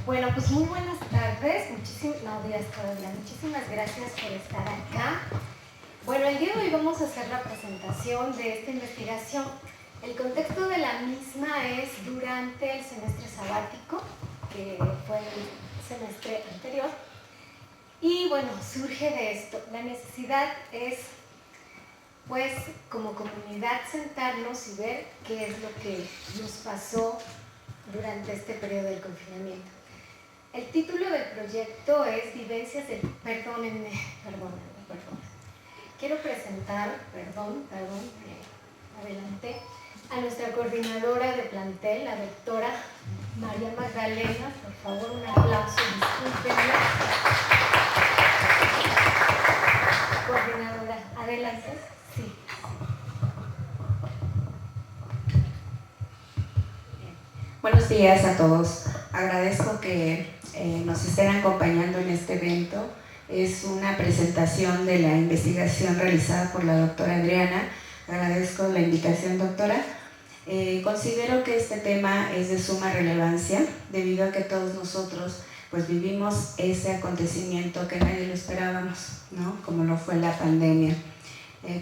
Bueno, pues muy buenas tardes, días todavía. Muchísimas gracias por estar acá. Bueno, el día de hoy vamos a hacer la presentación de esta investigación. El contexto de la misma es durante el semestre sabático, que fue el semestre anterior. Y bueno, surge de esto. La necesidad es, pues, como comunidad sentarnos y ver qué es lo que nos pasó durante este periodo del confinamiento. El título del proyecto es Vivencias del... Perdónenme. Quiero presentar, adelante, a nuestra coordinadora de plantel, la doctora María Magdalena. Por favor, un aplauso, discúlpenla. Coordinadora, adelante. Sí. Buenos días a todos. Agradezco que nos estén acompañando en este evento. Es una presentación de la investigación realizada por la doctora Adriana. Agradezco la invitación, doctora. Considero que este tema es de suma relevancia debido a que todos nosotros pues vivimos ese acontecimiento que nadie lo esperábamos, ¿no? Como lo fue la pandemia.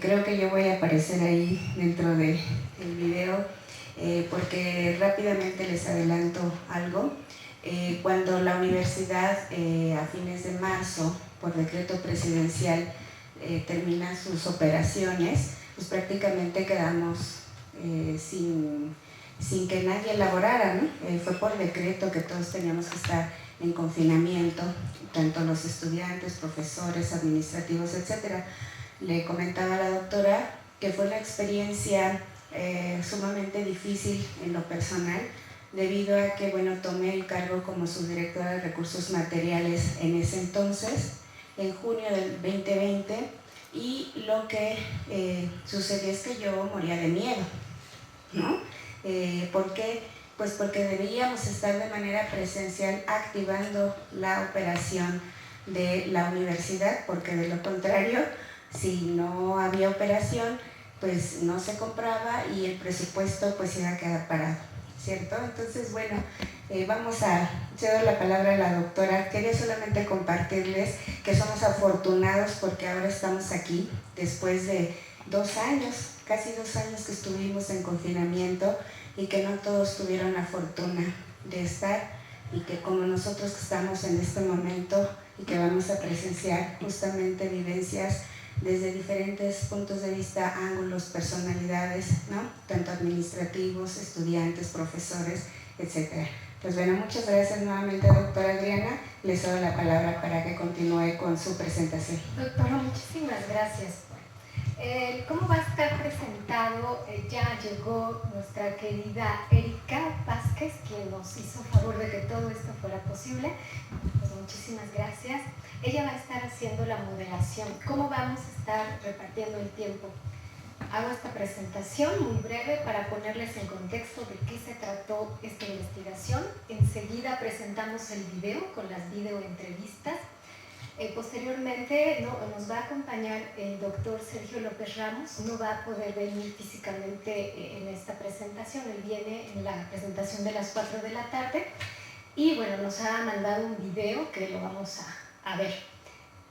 Creo que yo voy a aparecer ahí dentro del video porque rápidamente les adelanto algo. Cuando la universidad a fines de marzo, por decreto presidencial, termina sus operaciones, pues prácticamente quedamos sin que nadie laborara, ¿no? Fue por decreto que todos teníamos que estar en confinamiento, tanto los estudiantes, profesores, administrativos, etc. Le comentaba a la doctora que fue una experiencia sumamente difícil en lo personal, debido a que, bueno, tomé el cargo como subdirectora de recursos materiales en ese entonces, en junio del 2020, y lo que sucedió es que yo moría de miedo, ¿no? ¿Por qué? Pues porque debíamos estar de manera presencial activando la operación de la universidad, porque de lo contrario, si no había operación, pues no se compraba y el presupuesto pues iba a quedar parado, ¿cierto? Entonces, bueno, vamos a cedo la palabra a la doctora. Quería solamente compartirles que somos afortunados porque ahora estamos aquí después de 2 años, casi 2 años que estuvimos en confinamiento y que no todos tuvieron la fortuna de estar, y que como nosotros que estamos en este momento y que vamos a presenciar justamente vivencias desde diferentes puntos de vista, ángulos, personalidades, ¿no? Tanto administrativos, estudiantes, profesores, etc. Pues bueno, muchas gracias nuevamente, doctora Adriana. Les doy la palabra para que continúe con su presentación. Doctora, muchísimas gracias. ¿Cómo va a estar presentado? Ya llegó nuestra querida Erika Vázquez, quien nos hizo favor de que todo esto fuera posible. Pues muchísimas gracias. Ella va a estar haciendo la moderación. ¿Cómo vamos a estar repartiendo el tiempo? Hago esta presentación muy breve para ponerles en contexto de qué se trató esta investigación. Enseguida presentamos el video con las videoentrevistas. Posteriormente nos va a acompañar el doctor Sergio López Ramos. No va a poder venir físicamente en esta presentación, él viene en la presentación de las 4 de la tarde y bueno, nos ha mandado un video que lo vamos a ver.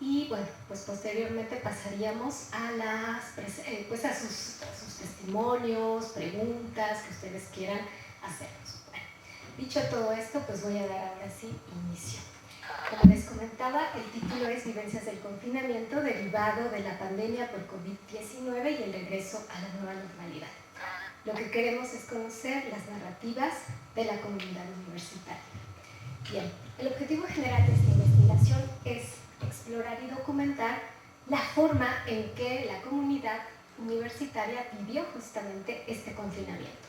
Y bueno, pues posteriormente pasaríamos a sus testimonios, preguntas que ustedes quieran hacernos. Bueno, dicho todo esto, pues voy a dar ahora sí inicio. Como les comentaba, el título es Vivencias del confinamiento derivado de la pandemia por COVID-19 y el regreso a la nueva normalidad. Lo que queremos es conocer las narrativas de la comunidad universitaria. Bien, el objetivo general de esta investigación es explorar y documentar la forma en que la comunidad universitaria vivió justamente este confinamiento.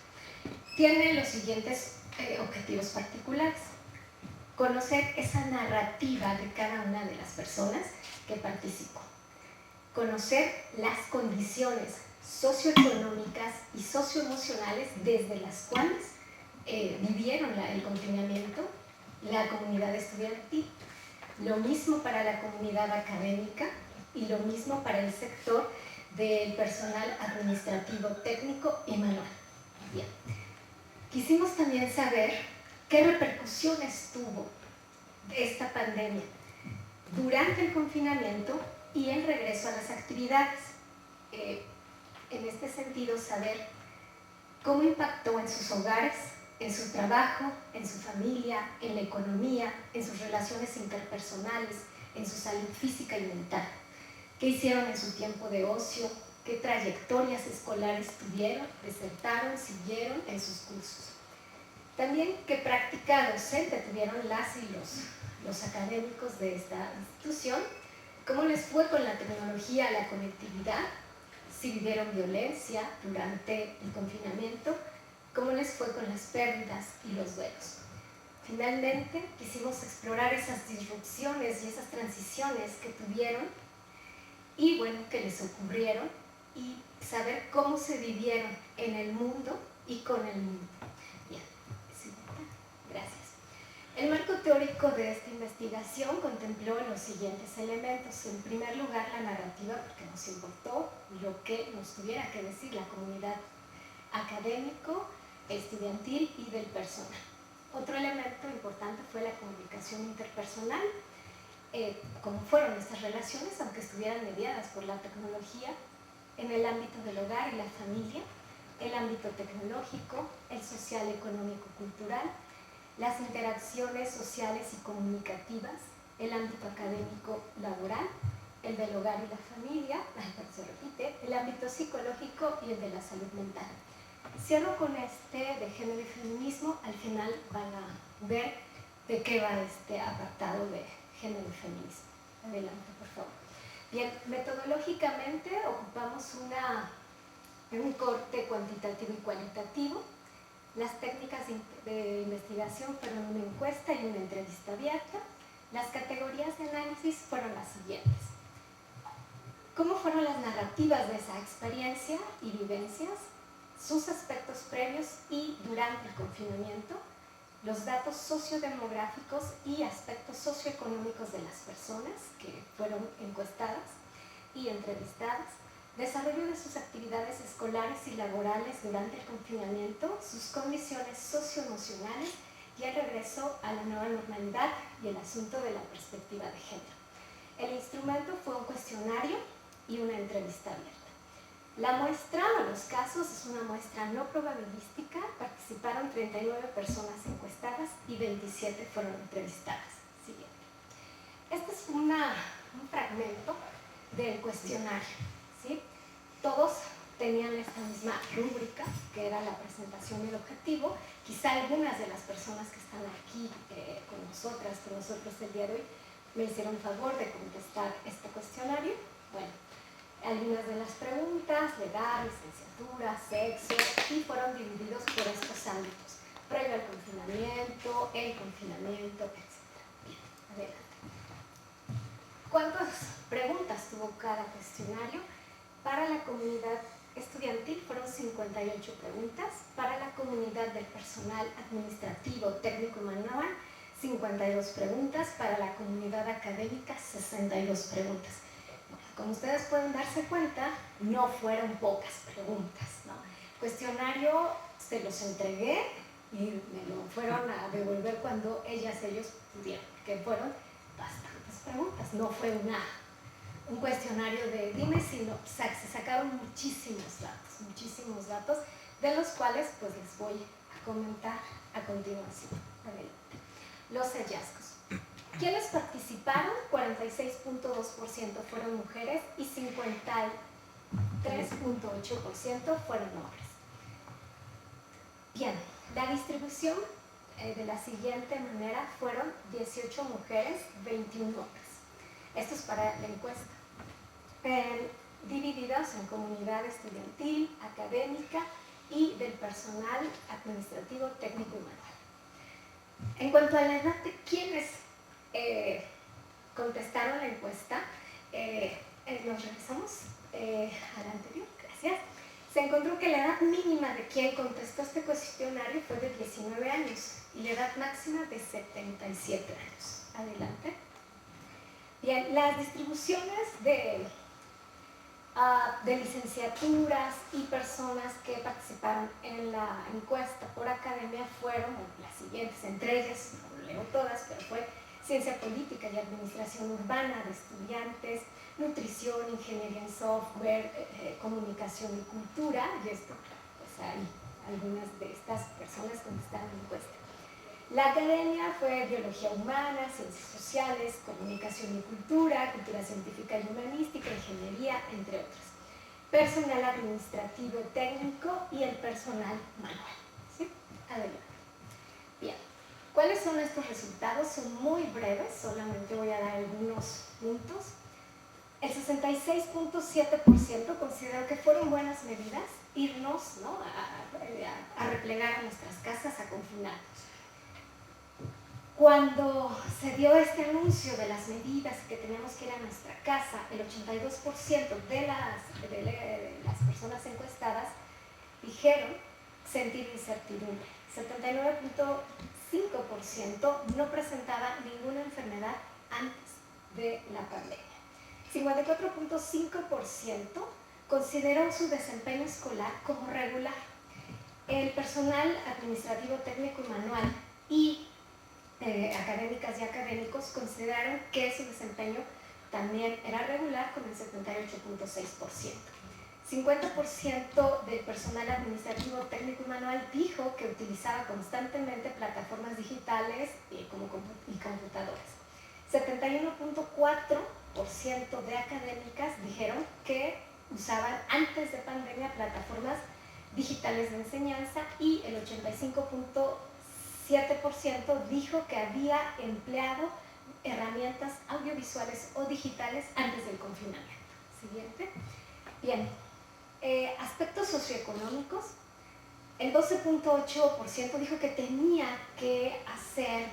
Tiene los siguientes objetivos particulares: conocer esa narrativa de cada una de las personas que participó, conocer las condiciones socioeconómicas y socioemocionales desde las cuales vivieron el confinamiento la comunidad estudiantil, lo mismo para la comunidad académica y lo mismo para el sector del personal administrativo, técnico y manual. Bien. Quisimos también saber ¿Qué repercusiones tuvo esta pandemia durante el confinamiento y el regreso a las actividades? En este sentido, saber cómo impactó en sus hogares, en su trabajo, en su familia, en la economía, en sus relaciones interpersonales, en su salud física y mental. ¿Qué hicieron en su tiempo de ocio? ¿Qué trayectorias escolares tuvieron? ¿Desertaron? ¿Siguieron en sus cursos? También, ¿qué práctica docente tuvieron las y los académicos de esta institución? ¿Cómo les fue con la tecnología, la conectividad? ¿Si vivieron violencia durante el confinamiento? ¿Cómo les fue con las pérdidas y los duelos? Finalmente, quisimos explorar esas disrupciones y esas transiciones que tuvieron y, bueno, que les ocurrieron y saber cómo se vivieron en el mundo y con el mundo. Bien, gracias. El marco teórico de esta investigación contempló los siguientes elementos. En primer lugar, la narrativa, porque nos importó lo que nos tuviera que decir la comunidad académico, estudiantil y del personal. Otro elemento importante fue la comunicación interpersonal, cómo fueron estas relaciones, aunque estuvieran mediadas por la tecnología, en el ámbito del hogar y la familia, el ámbito tecnológico, el social, económico, cultural, las interacciones sociales y comunicativas, el ámbito académico laboral, el del hogar y la familia, se repite, el ámbito psicológico y el de la salud mental. Cierro con este de género y feminismo. Al final van a ver de qué va este apartado de género y feminismo. Adelante, por favor. Bien, metodológicamente ocupamos un corte cuantitativo y cualitativo. Las técnicas de investigación fueron una encuesta y una entrevista abierta. Las categorías de análisis fueron las siguientes. ¿Cómo fueron las narrativas de esa experiencia y vivencias? Sus aspectos previos y durante el confinamiento, los datos sociodemográficos y aspectos socioeconómicos de las personas que fueron encuestadas y entrevistadas, desarrollo de sus actividades escolares y laborales durante el confinamiento, sus condiciones socioemocionales y el regreso a la nueva normalidad y el asunto de la perspectiva de género. El instrumento fue un cuestionario y una entrevista abierta. La muestra o los casos es una muestra no probabilística, participaron 39 personas encuestadas y 27 fueron entrevistadas. Siguiente. Este es un fragmento del cuestionario, ¿sí? Todos tenían esta misma rúbrica, que era la presentación y el objetivo. Quizá algunas de las personas que están aquí con nosotros el día de hoy, me hicieron favor de contestar este cuestionario. Bueno, algunas de las preguntas, la edad, licenciatura, sexo, y fueron divididos por estos ámbitos, previo al confinamiento, el confinamiento, etc. Bien, adelante. ¿Cuántas preguntas tuvo cada cuestionario? Para la comunidad estudiantil fueron 58 preguntas, para la comunidad del personal administrativo, técnico y manual, 52 preguntas, para la comunidad académica, 62 preguntas. Como ustedes pueden darse cuenta, no fueron pocas preguntas, ¿no? Cuestionario se los entregué y me lo fueron a devolver cuando ellos pudieron, que fueron bastantes preguntas. No fue un cuestionario de dime, sino se sacaron muchísimos datos, de los cuales pues les voy a comentar a continuación. Adelante. Los hallazgos. ¿Quiénes participaron? 46.2% fueron mujeres y 53.8% fueron hombres. Bien, la distribución de la siguiente manera fueron 18 mujeres, 21 hombres. Esto es para la encuesta. Divididas en comunidad estudiantil, académica y del personal administrativo, técnico y manual. En cuanto a la edad de quienes contestaron la encuesta, nos regresamos a la anterior, gracias. Se encontró que la edad mínima de quien contestó este cuestionario fue de 19 años y la edad máxima de 77 años. Adelante. Bien, las distribuciones de de licenciaturas y personas que participaron en la encuesta por academia fueron las siguientes, entre ellas, no leo todas, pero fue ciencia política y administración urbana de estudiantes, nutrición, ingeniería en software, comunicación y cultura, y esto, pues hay algunas de estas personas contestaron la encuesta. La academia fue biología humana, ciencias sociales, comunicación y cultura, cultura científica y humanística, ingeniería, entre otros. Personal administrativo técnico y el personal manual. ¿Sí? Adelante. Bien. ¿Cuáles son estos resultados? Son muy breves, solamente voy a dar algunos puntos. El 66.7% consideró que fueron buenas medidas irnos, ¿no?, a replegar a nuestras casas, a confinarnos. Cuando se dio este anuncio de las medidas que teníamos que ir a nuestra casa, el 82% de las personas encuestadas dijeron sentir incertidumbre. 79.5% no presentaba ninguna enfermedad antes de la pandemia. 54.5% consideró su desempeño escolar como regular. El personal administrativo, técnico y manual y académicas y académicos consideraron que su desempeño también era regular con el 78.6%. 50% del personal administrativo, técnico y manual dijo que utilizaba constantemente plataformas digitales y computadoras. 71.4% de académicas dijeron que usaban antes de pandemia plataformas digitales de enseñanza y el 85.7% dijo que había empleado herramientas audiovisuales o digitales antes del confinamiento. Siguiente. Bien. Aspectos socioeconómicos. El 12.8% dijo que tenía que hacer,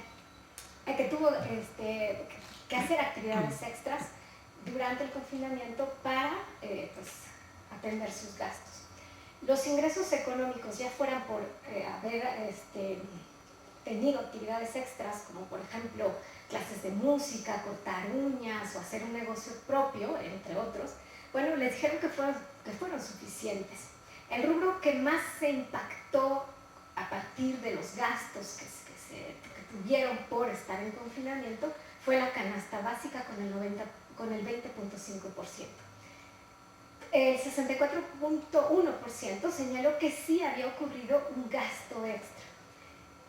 que tuvo que hacer actividades extras durante el confinamiento para atender sus gastos. Los ingresos económicos, ya fueran por haber tenido actividades extras, como por ejemplo clases de música, cortar uñas o hacer un negocio propio, entre otros, bueno, les dijeron que fueron suficientes. El rubro que más se impactó a partir de los gastos que tuvieron por estar en confinamiento fue la canasta básica con el 20.5%. El 64.1% señaló que sí había ocurrido un gasto extra.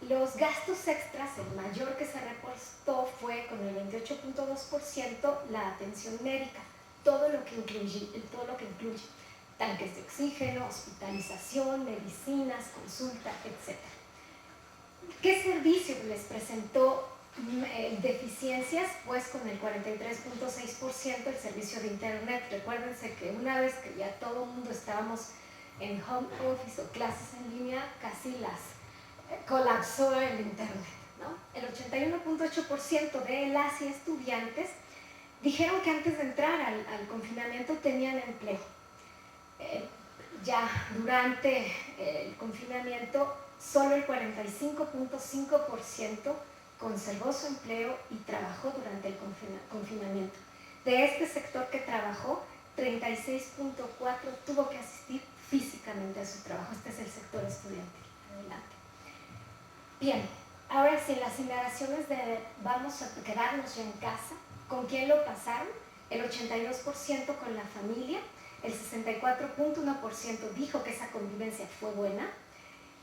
Los gastos extras, el mayor que se reportó fue con el 28.2% la atención médica, todo lo que incluye tanques de oxígeno, hospitalización, medicinas, consulta, etc. ¿Qué servicio les presentó deficiencias? Pues con el 43.6% el servicio de internet. Recuérdense que una vez que ya todo el mundo estábamos en home office o clases en línea, casi colapsó el internet, ¿no? El 81.8% de las y estudiantes dijeron que antes de entrar al confinamiento tenían empleo. Ya durante el confinamiento, solo el 45.5% conservó su empleo y trabajó durante el confinamiento. De este sector que trabajó, 36.4% tuvo que asistir físicamente a su trabajo. Este es el sector estudiantil. Adelante. Bien, ahora sí, las indagaciones de vamos a quedarnos ya en casa. ¿Con quién lo pasaron? El 82% con la familia, el 64.1% dijo que esa convivencia fue buena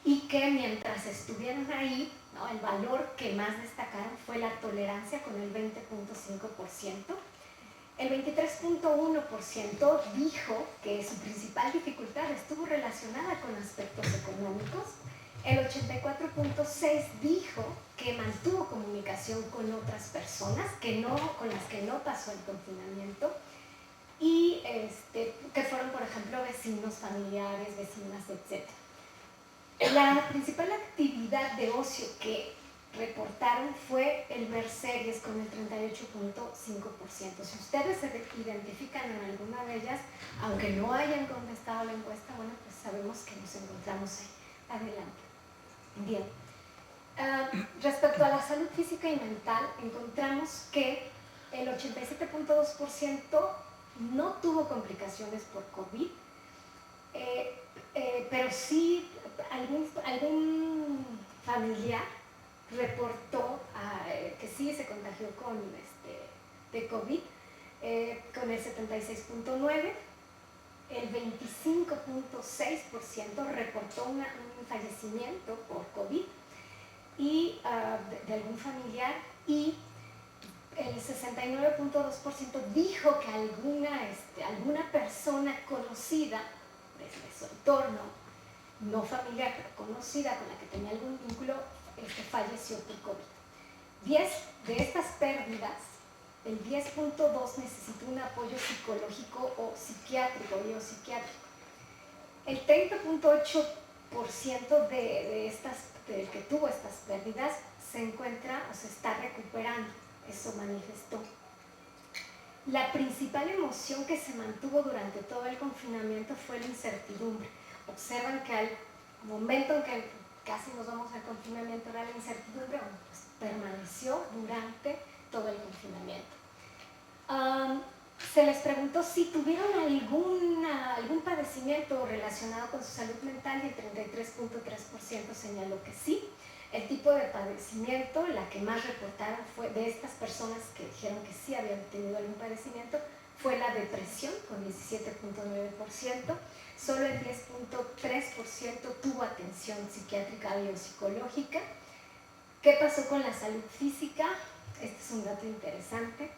y que mientras estuvieron ahí, ¿no?, el valor que más destacaron fue la tolerancia con el 20.5%. El 23.1% dijo que su principal dificultad estuvo relacionada con aspectos económicos. El 84.6% dijo que mantuvo comunicación con otras personas con las que no pasó el confinamiento y que fueron, por ejemplo, vecinos, familiares, vecinas, etc. La principal actividad de ocio que reportaron fue el ver series con el 38.5%. Si ustedes se identifican en alguna de ellas, aunque no hayan contestado la encuesta, bueno, pues sabemos que nos encontramos ahí. Adelante. Bien. Respecto a la salud física y mental, encontramos que el 87.2% no tuvo complicaciones por COVID, pero sí algún familiar reportó que sí se contagió de COVID, con el 76.9%. El 25.6% reportó un fallecimiento por COVID y de algún familiar, y el 69.2% dijo que alguna persona conocida desde su entorno, no familiar, pero conocida, con la que tenía algún vínculo, falleció por COVID. 10 de estas pérdidas, el 10.2% necesitó un apoyo psicológico o psiquiátrico, biopsiquiátrico. El 30.8% del que tuvo estas pérdidas se encuentra o se está recuperando. Eso manifestó. La principal emoción que se mantuvo durante todo el confinamiento fue la incertidumbre. Observan que al momento en que casi nos vamos al confinamiento era la incertidumbre, pues permaneció durante todo el confinamiento. Se les preguntó si tuvieron algún padecimiento relacionado con su salud mental y el 33.3% señaló que sí. El tipo de padecimiento, la que más reportaron fue de estas personas que dijeron que sí habían tenido algún padecimiento, fue la depresión con 17.9%. Solo el 10.3% tuvo atención psiquiátrica o psicológica. ¿Qué pasó con la salud física? Este es un dato interesante.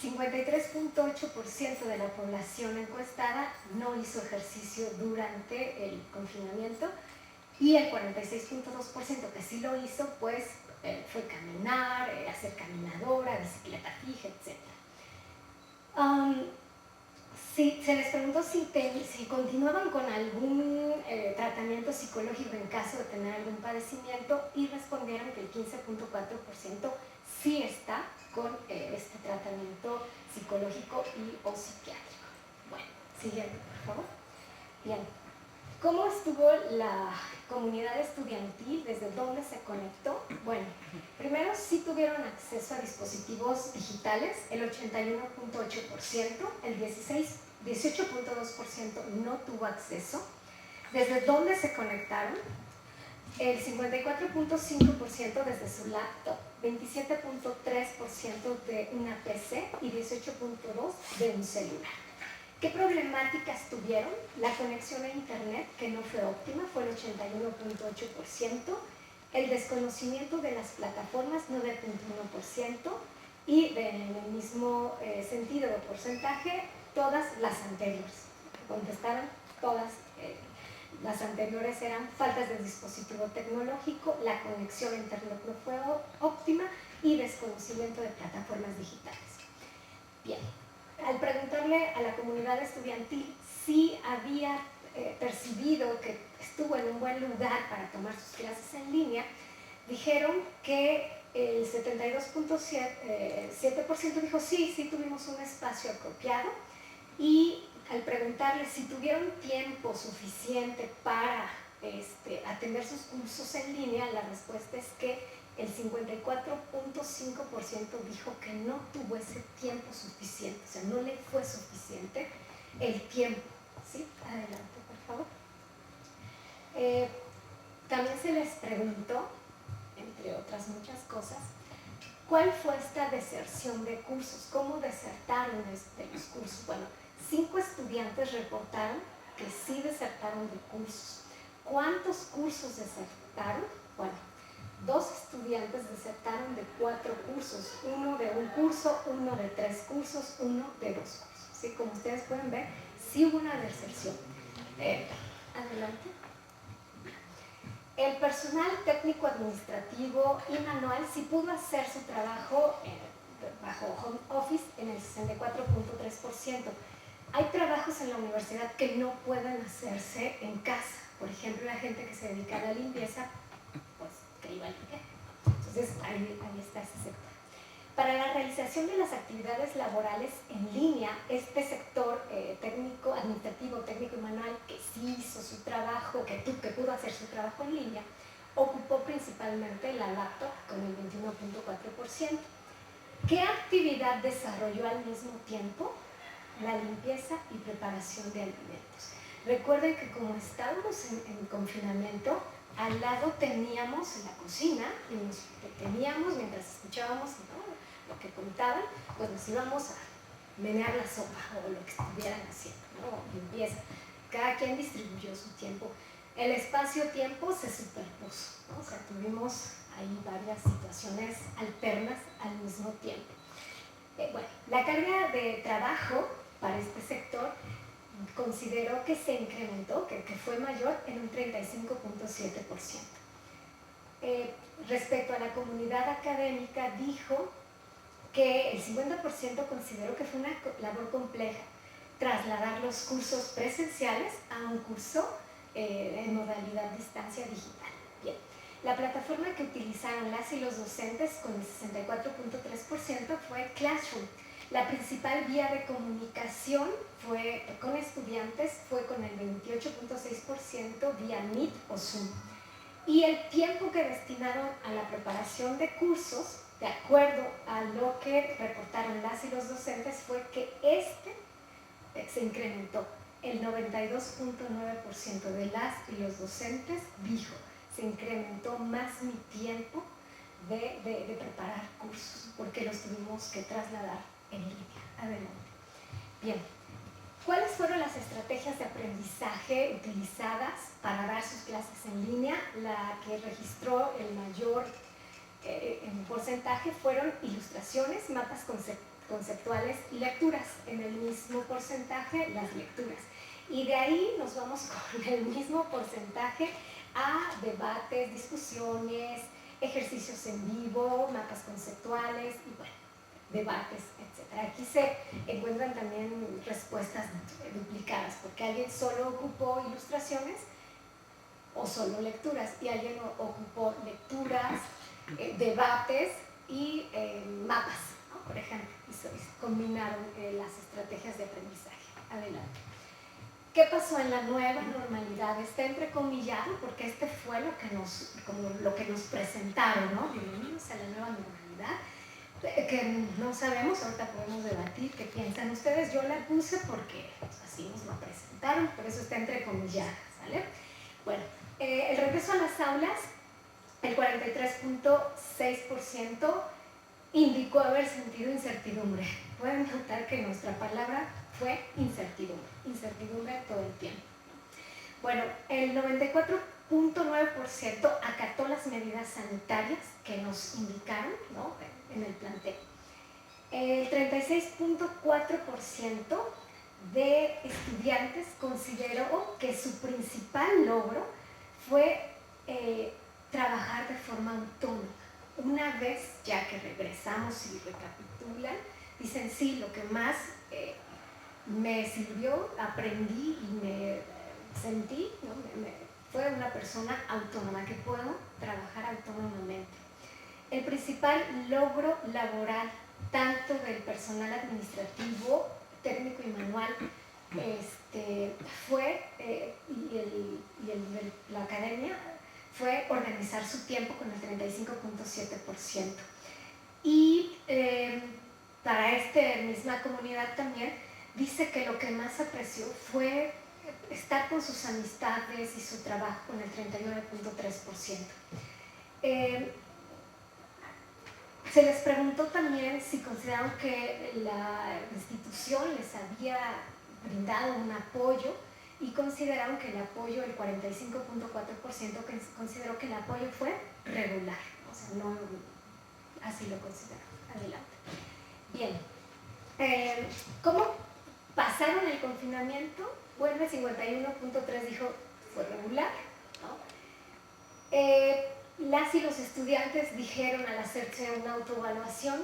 53.8% de la población encuestada no hizo ejercicio durante el confinamiento, y el 46.2% que sí lo hizo, pues fue caminar, hacer caminadora, bicicleta fija, etc. Se les preguntó si continuaban con algún tratamiento psicológico en caso de tener algún padecimiento, y respondieron que el 15.4% sí está con este tratamiento psicológico o psiquiátrico. Bueno, siguiente, por favor. Bien, ¿cómo estuvo la comunidad estudiantil? ¿Desde dónde se conectó? Bueno, primero sí tuvieron acceso a dispositivos digitales, el 81.8%, el 18.2% no tuvo acceso. ¿Desde dónde se conectaron? El 54.5% desde su laptop, 27.3% de una PC y 18.2% de un celular. ¿Qué problemáticas tuvieron? La conexión a internet, que no fue óptima, fue el 81.8%, el desconocimiento de las plataformas, 9.1%, y en el mismo sentido de porcentaje, todas las anteriores. Contestaron todas. Las anteriores eran faltas de dispositivo tecnológico, la conexión a internet no fue óptima y desconocimiento de plataformas digitales. Bien, al preguntarle a la comunidad estudiantil si había percibido que estuvo en un buen lugar para tomar sus clases en línea, dijeron que el 72.7% dijo sí tuvimos un espacio apropiado, y al preguntarle si tuvieron tiempo suficiente para atender sus cursos en línea, la respuesta es que el 54.5% dijo que no tuvo ese tiempo suficiente, o sea, no le fue suficiente el tiempo. ¿Sí? Adelante, por favor. También se les preguntó, entre otras muchas cosas, ¿cuál fue esta deserción de cursos? ¿Cómo desertaron de los cursos? Bueno, 5 estudiantes reportaron que sí desertaron de cursos. ¿Cuántos cursos desertaron? Bueno, 2 estudiantes desertaron de 4 cursos, uno de un curso, uno de 3 cursos, uno de 2 cursos. ¿Sí? Como ustedes pueden ver, sí hubo una deserción. Adelante. El personal técnico administrativo y manual sí pudo hacer su trabajo bajo home office en el 64.3%. Hay trabajos en la universidad que no pueden hacerse en casa. Por ejemplo, la gente que se dedica a la limpieza, pues que iba a limpiar. Entonces, ahí está ese sector. Para la realización de las actividades laborales en línea, este sector técnico, administrativo, técnico y manual, que sí hizo su trabajo, que pudo hacer su trabajo en línea, ocupó principalmente la laptop con el 21.4%. ¿Qué actividad desarrolló al mismo tiempo? la limpieza y preparación de alimentos. Recuerden que como estábamos en confinamiento, al lado teníamos la cocina y nos deteníamos mientras escuchábamos, ¿no?, lo que contaban, pues nos íbamos a menear la sopa o lo que estuvieran haciendo, ¿no?, limpieza. Cada quien distribuyó su tiempo. El espacio-tiempo se superpuso, ¿no? O sea, tuvimos ahí varias situaciones alternas al mismo tiempo. Bueno, la carga de trabajo para este sector consideró que se incrementó, que fue mayor en un 35.7%. Respecto a la comunidad académica, dijo que el 50% consideró que fue una labor compleja trasladar los cursos presenciales a un curso en modalidad distancia digital. Bien. La plataforma que utilizaron las y los docentes con el 64.3% fue Classroom. La principal vía de comunicación fue con estudiantes fue con el 28.6% vía Meet o Zoom. Y el tiempo que destinaron a la preparación de cursos, de acuerdo a lo que reportaron las y los docentes, fue que se incrementó. El 92.9% de las y los docentes dijo: se incrementó más mi tiempo de preparar cursos, porque los tuvimos que trasladar en línea. Adelante. Bien, ¿cuáles fueron las estrategias de aprendizaje utilizadas para dar sus clases en línea? La que registró el mayor porcentaje fueron ilustraciones, mapas conceptuales y lecturas. En el mismo porcentaje, las lecturas. Y de ahí nos vamos con el mismo porcentaje a debates, discusiones, ejercicios en vivo, mapas conceptuales y bueno, debates, etc. Aquí se encuentran también respuestas duplicadas, porque alguien solo ocupó ilustraciones o solo lecturas, y alguien ocupó lecturas, debates y mapas, ¿no?, por ejemplo, y se combinaron las estrategias de aprendizaje. Adelante. ¿Qué pasó en la nueva normalidad? Está entrecomillado porque este fue lo que nos presentaron, ¿no? Bienvenidos a la nueva normalidad, que no sabemos, ahorita podemos debatir qué piensan ustedes. Yo la puse porque pues, así nos lo presentaron, por eso está entrecomillada, ¿sale? Bueno, el regreso a las aulas, el 43.6% indicó haber sentido incertidumbre. Pueden notar que nuestra palabra fue incertidumbre todo el tiempo. Bueno, el 94.9% acató las medidas sanitarias que nos indicaron, ¿no?, en el plantel. El 36.4% de estudiantes consideró que su principal logro fue trabajar de forma autónoma. Una vez ya que regresamos y recapitulan, dicen: sí, lo que más me sirvió, aprendí y me sentí, ¿no?, fue una persona autónoma, que puedo trabajar autónomamente. El principal logro laboral, tanto del personal administrativo, técnico y manual, fue, y el de la academia, fue organizar su tiempo con el 35.7%. Y para esta misma comunidad también dice que lo que más apreció fue estar con sus amistades y su trabajo, con el 39.3%. Se les preguntó también si consideraron que la institución les había brindado un apoyo, y consideraron que el apoyo, el 45.4%, consideró que el apoyo fue regular, o sea, no, así lo consideraron. Adelante. Bien, ¿cómo pasaron el confinamiento? Bueno, el 51.3% dijo fue regular, ¿no? Las y los estudiantes dijeron, al hacerse una autoevaluación,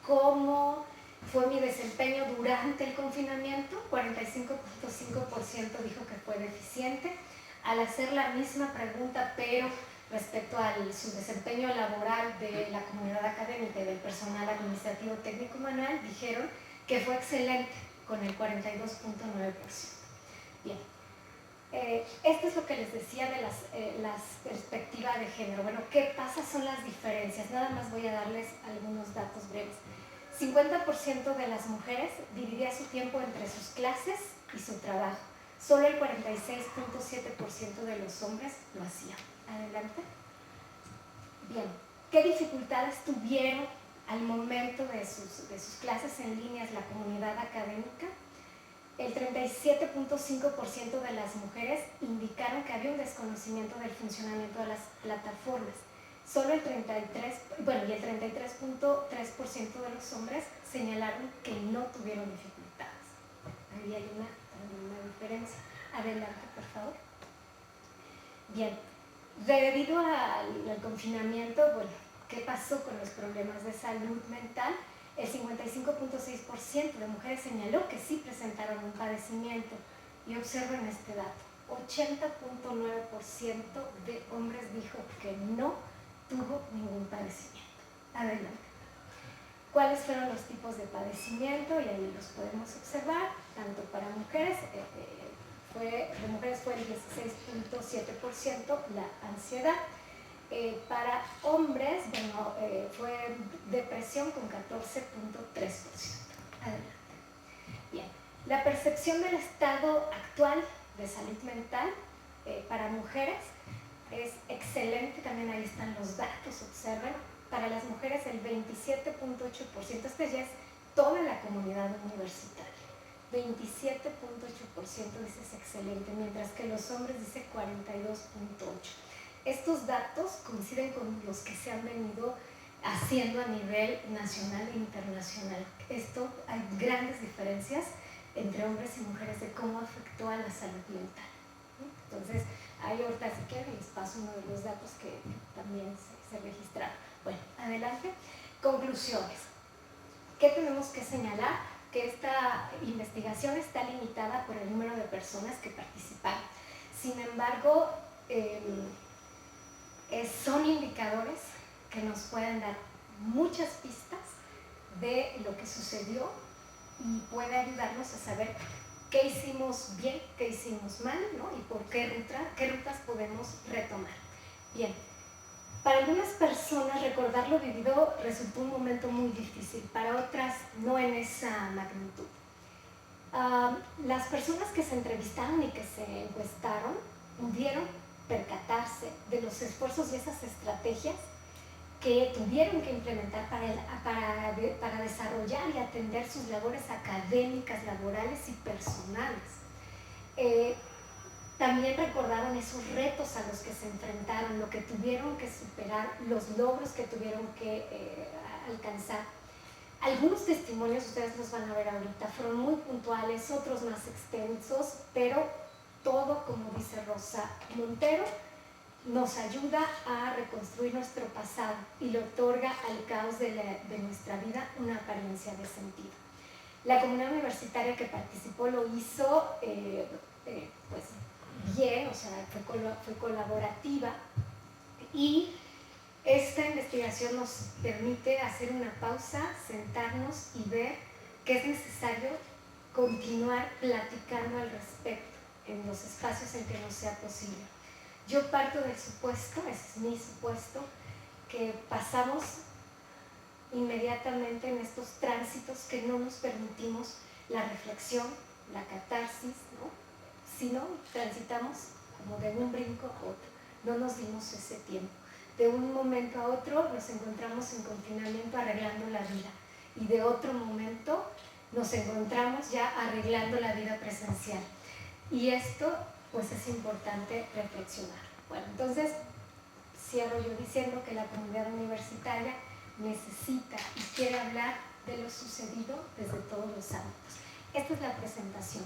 cómo fue mi desempeño durante el confinamiento. 45.5% dijo que fue deficiente. Al hacer la misma pregunta, pero respecto a su desempeño laboral de la comunidad académica y del personal administrativo, técnico y manual, dijeron que fue excelente, con el 42.9%. Bien. Esto es lo que les decía de las perspectivas de género. Bueno, ¿qué pasa? Son las diferencias. Nada más voy a darles algunos datos breves. 52% 50% de las mujeres dividía su tiempo entre sus clases y su trabajo. Solo el 46.7% de los hombres lo hacían. Adelante. Bien, ¿qué dificultades tuvieron al momento de sus clases en línea la comunidad académica? El 37.5% de las mujeres indicaron que había un desconocimiento del funcionamiento de las plataformas. Solo el 33.3% de los hombres señalaron que no tuvieron dificultades. Ahí hay una diferencia. Adelante, por favor. Bien, debido al confinamiento, bueno, ¿qué pasó con los problemas de salud mental? El 55.6% de mujeres señaló que sí presentaron un padecimiento. Y observen este dato, 80.9% de hombres dijo que no tuvo ningún padecimiento. Adelante. ¿Cuáles fueron los tipos de padecimiento? Y ahí los podemos observar, tanto para mujeres, de mujeres fue el 16.7% la ansiedad. Para hombres, bueno, fue depresión con 14.3%. Adelante. Bien, la percepción del estado actual de salud mental para mujeres es excelente, también ahí están los datos, observen. Para las mujeres el 27.8%, este ya es toda la comunidad universitaria. 27.8% dice es excelente, mientras que los hombres dice 42.8%. Estos datos coinciden con los que se han venido haciendo a nivel nacional e internacional. Esto, hay grandes diferencias entre hombres y mujeres de cómo afectó a la salud mental. Entonces, ahí ahorita si quieren les paso uno de los datos que también se registraron. Bueno, adelante. Conclusiones. ¿Qué tenemos que señalar? Que esta investigación está limitada por el número de personas que participaron. Sin embargo, son indicadores que nos pueden dar muchas pistas de lo que sucedió y puede ayudarnos a saber qué hicimos bien, qué hicimos mal, ¿no? Y por qué rutas podemos retomar. Bien, para algunas personas recordar lo vivido resultó un momento muy difícil, para otras no en esa magnitud. Las personas que se entrevistaron y que se encuestaron pudieron percatarse de los esfuerzos y esas estrategias que tuvieron que implementar para desarrollar y atender sus labores académicas, laborales y personales. También recordaron esos retos a los que se enfrentaron, lo que tuvieron que superar, los logros que tuvieron que alcanzar. Algunos testimonios, ustedes los van a ver ahorita, fueron muy puntuales, otros más extensos, pero todo, como dice Rosa Montero, nos ayuda a reconstruir nuestro pasado y le otorga al caos de nuestra vida una apariencia de sentido. La comunidad universitaria que participó lo hizo pues bien, o sea, fue colaborativa, y esta investigación nos permite hacer una pausa, sentarnos y ver que es necesario continuar platicando al respecto en los espacios en que nos sea posible. Yo parto del supuesto, ese es mi supuesto, que pasamos inmediatamente en estos tránsitos que no nos permitimos la reflexión, la catarsis, ¿no? Sino transitamos como de un brinco a otro, no nos dimos ese tiempo. De un momento a otro nos encontramos en confinamiento arreglando la vida y de otro momento nos encontramos ya arreglando la vida presencial. Y esto pues es importante reflexionar. Bueno, entonces cierro yo diciendo que la comunidad universitaria necesita y quiere hablar de lo sucedido desde todos los ámbitos. Esta es la presentación.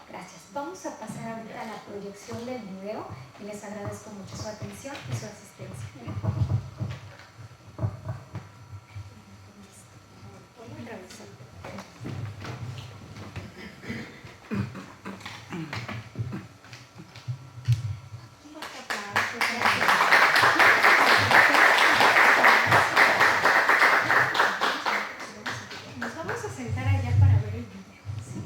Gracias. Vamos a pasar ahorita a la proyección del video y les agradezco mucho su atención y su asistencia. Nos vamos a sentar allá para ver el video. ¿Sí?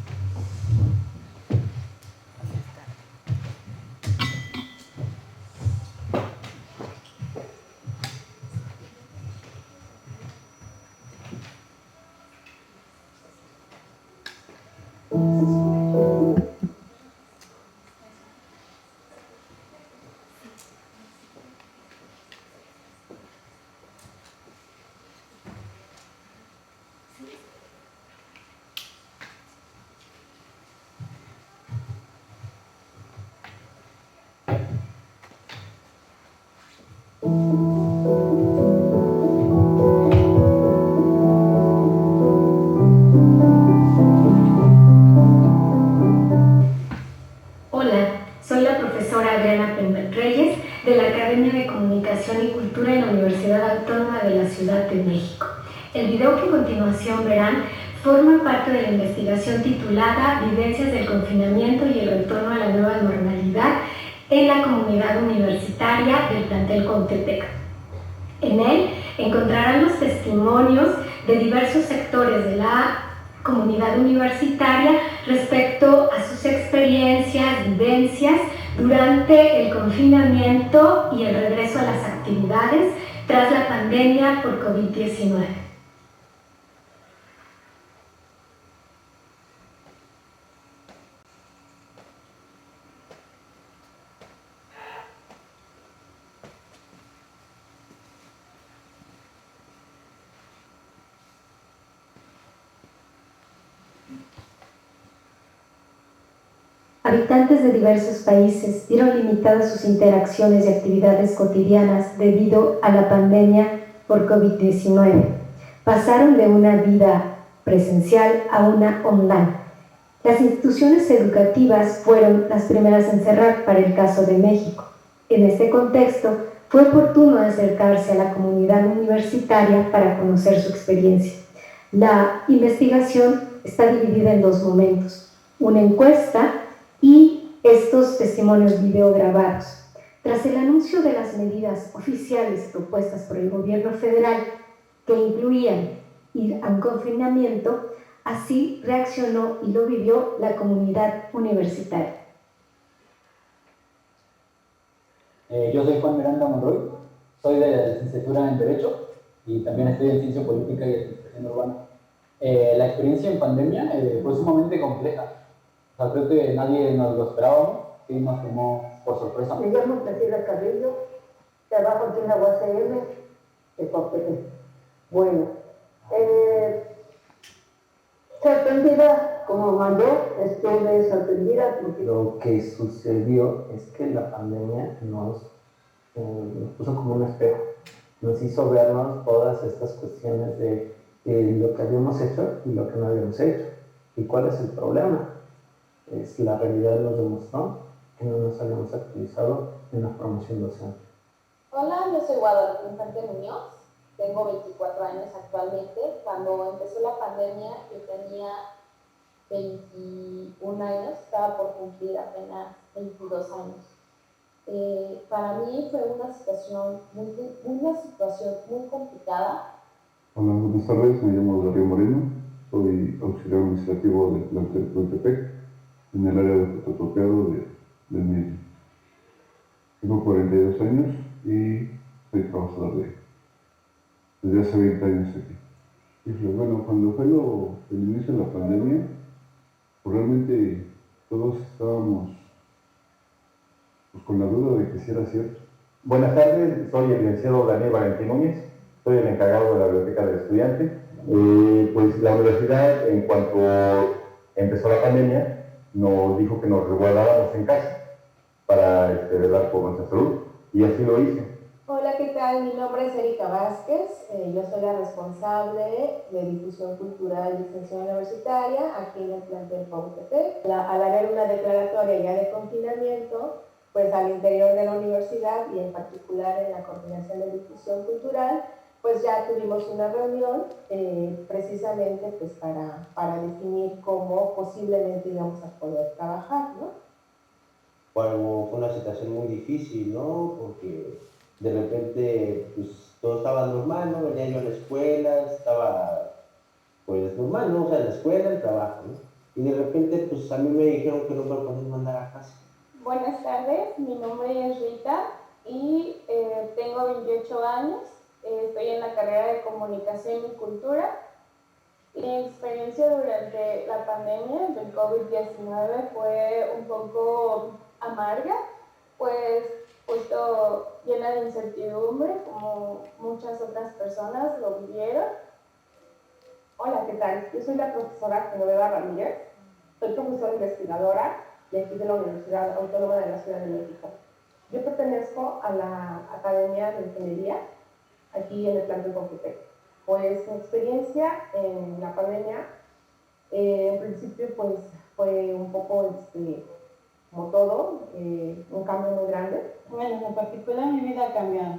Hola, soy la profesora Adriana Penbet Reyes de la Academia de Comunicación y Cultura en la Universidad Autónoma de la Ciudad de México. El video que a continuación verán forma parte de la investigación titulada Vivencias del confinamiento y el retorno a la nueva normalidad en la comunidad universitaria del plantel Contepec. En él encontrarán los testimonios de diversos sectores de la comunidad universitaria respecto a sus experiencias, vivencias durante el confinamiento y el regreso a las actividades tras la pandemia por COVID-19. Habitantes de diversos países vieron limitadas sus interacciones y actividades cotidianas debido a la pandemia por COVID-19. Pasaron de una vida presencial a una online. Las instituciones educativas fueron las primeras en cerrar para el caso de México. En este contexto, fue oportuno acercarse a la comunidad universitaria para conocer su experiencia. La investigación está dividida en dos momentos: una encuesta y estos testimonios videograbados. Tras el anuncio de las medidas oficiales propuestas por el gobierno federal, que incluían ir a un confinamiento, así reaccionó y lo vivió la comunidad universitaria. Yo soy Juan Miranda Monroy, soy de la licenciatura en Derecho y también estoy en Ciencia Política y Administración Urbana. La experiencia en pandemia fue sumamente compleja. O sea, creo que nadie nos lo esperábamos, sí nos tomó por sorpresa. Me llamo Priscila Carrillo, trabajo aquí en la UACM de Contepec. Bueno, sorprendida como mayor, estuve sorprendida porque lo que sucedió es que la pandemia nos puso como un espejo, nos hizo vernos todas estas cuestiones de lo que habíamos hecho y lo que no habíamos hecho. ¿Y cuál es el problema? La realidad nos demostró que no nos habíamos actualizado en la promoción docente. Hola, yo soy Guadalupe Infante Muñoz, tengo 24 años actualmente. Cuando empezó la pandemia yo tenía 21 años, estaba por cumplir apenas 22 años. Para mí fue una situación muy complicada. Hola, buenas tardes, me llamo Darío Moreno, soy auxiliar administrativo del plantel Contepec, en el área de fotocopiado del medio. Tengo 42 años y soy trabajador desde hace 20 años aquí. Y bueno, cuando fue el inicio de la pandemia, pues realmente todos estábamos con la duda de que si era cierto. Buenas tardes, soy el licenciado Daniel Valentín Núñez, soy el encargado de la biblioteca del estudiante. Pues la universidad, en cuanto empezó la pandemia, nos dijo que nos resguardáramos en casa para velar por nuestra salud, y así lo hice. Hola, ¿qué tal? Mi nombre es Erika Vázquez, yo soy la responsable de difusión cultural y extensión universitaria aquí en el plantel Contepec. Al haber una declaratoria ya de confinamiento, pues al interior de la universidad y en particular en la coordinación de difusión cultural, pues ya tuvimos una reunión precisamente pues para definir cómo posiblemente íbamos a poder trabajar, ¿no? Bueno, fue una situación muy difícil, ¿no? Porque de repente pues todo estaba normal, ¿no? Venía yo a la escuela, estaba pues normal, ¿no? O sea, la escuela, el trabajo, ¿no? Y de repente pues a mí me dijeron que no me podían mandar a casa. Buenas tardes, mi nombre es Rita y tengo 28 años, estoy en la carrera de Comunicación y Cultura y Mi experiencia durante la pandemia del COVID-19 fue un poco amarga, pues justo llena de incertidumbre, como muchas otras personas lo vivieron. Hola, ¿qué tal? Yo soy la profesora Genoveva Ramírez, soy profesora investigadora de aquí de la Universidad Autónoma de la Ciudad de México. Yo pertenezco a la Academia de Ingeniería, aquí en el plantel Computec. Pues mi experiencia en la pandemia, en principio pues fue un poco, como todo, un cambio muy grande. Bueno, en particular mi vida ha cambiado.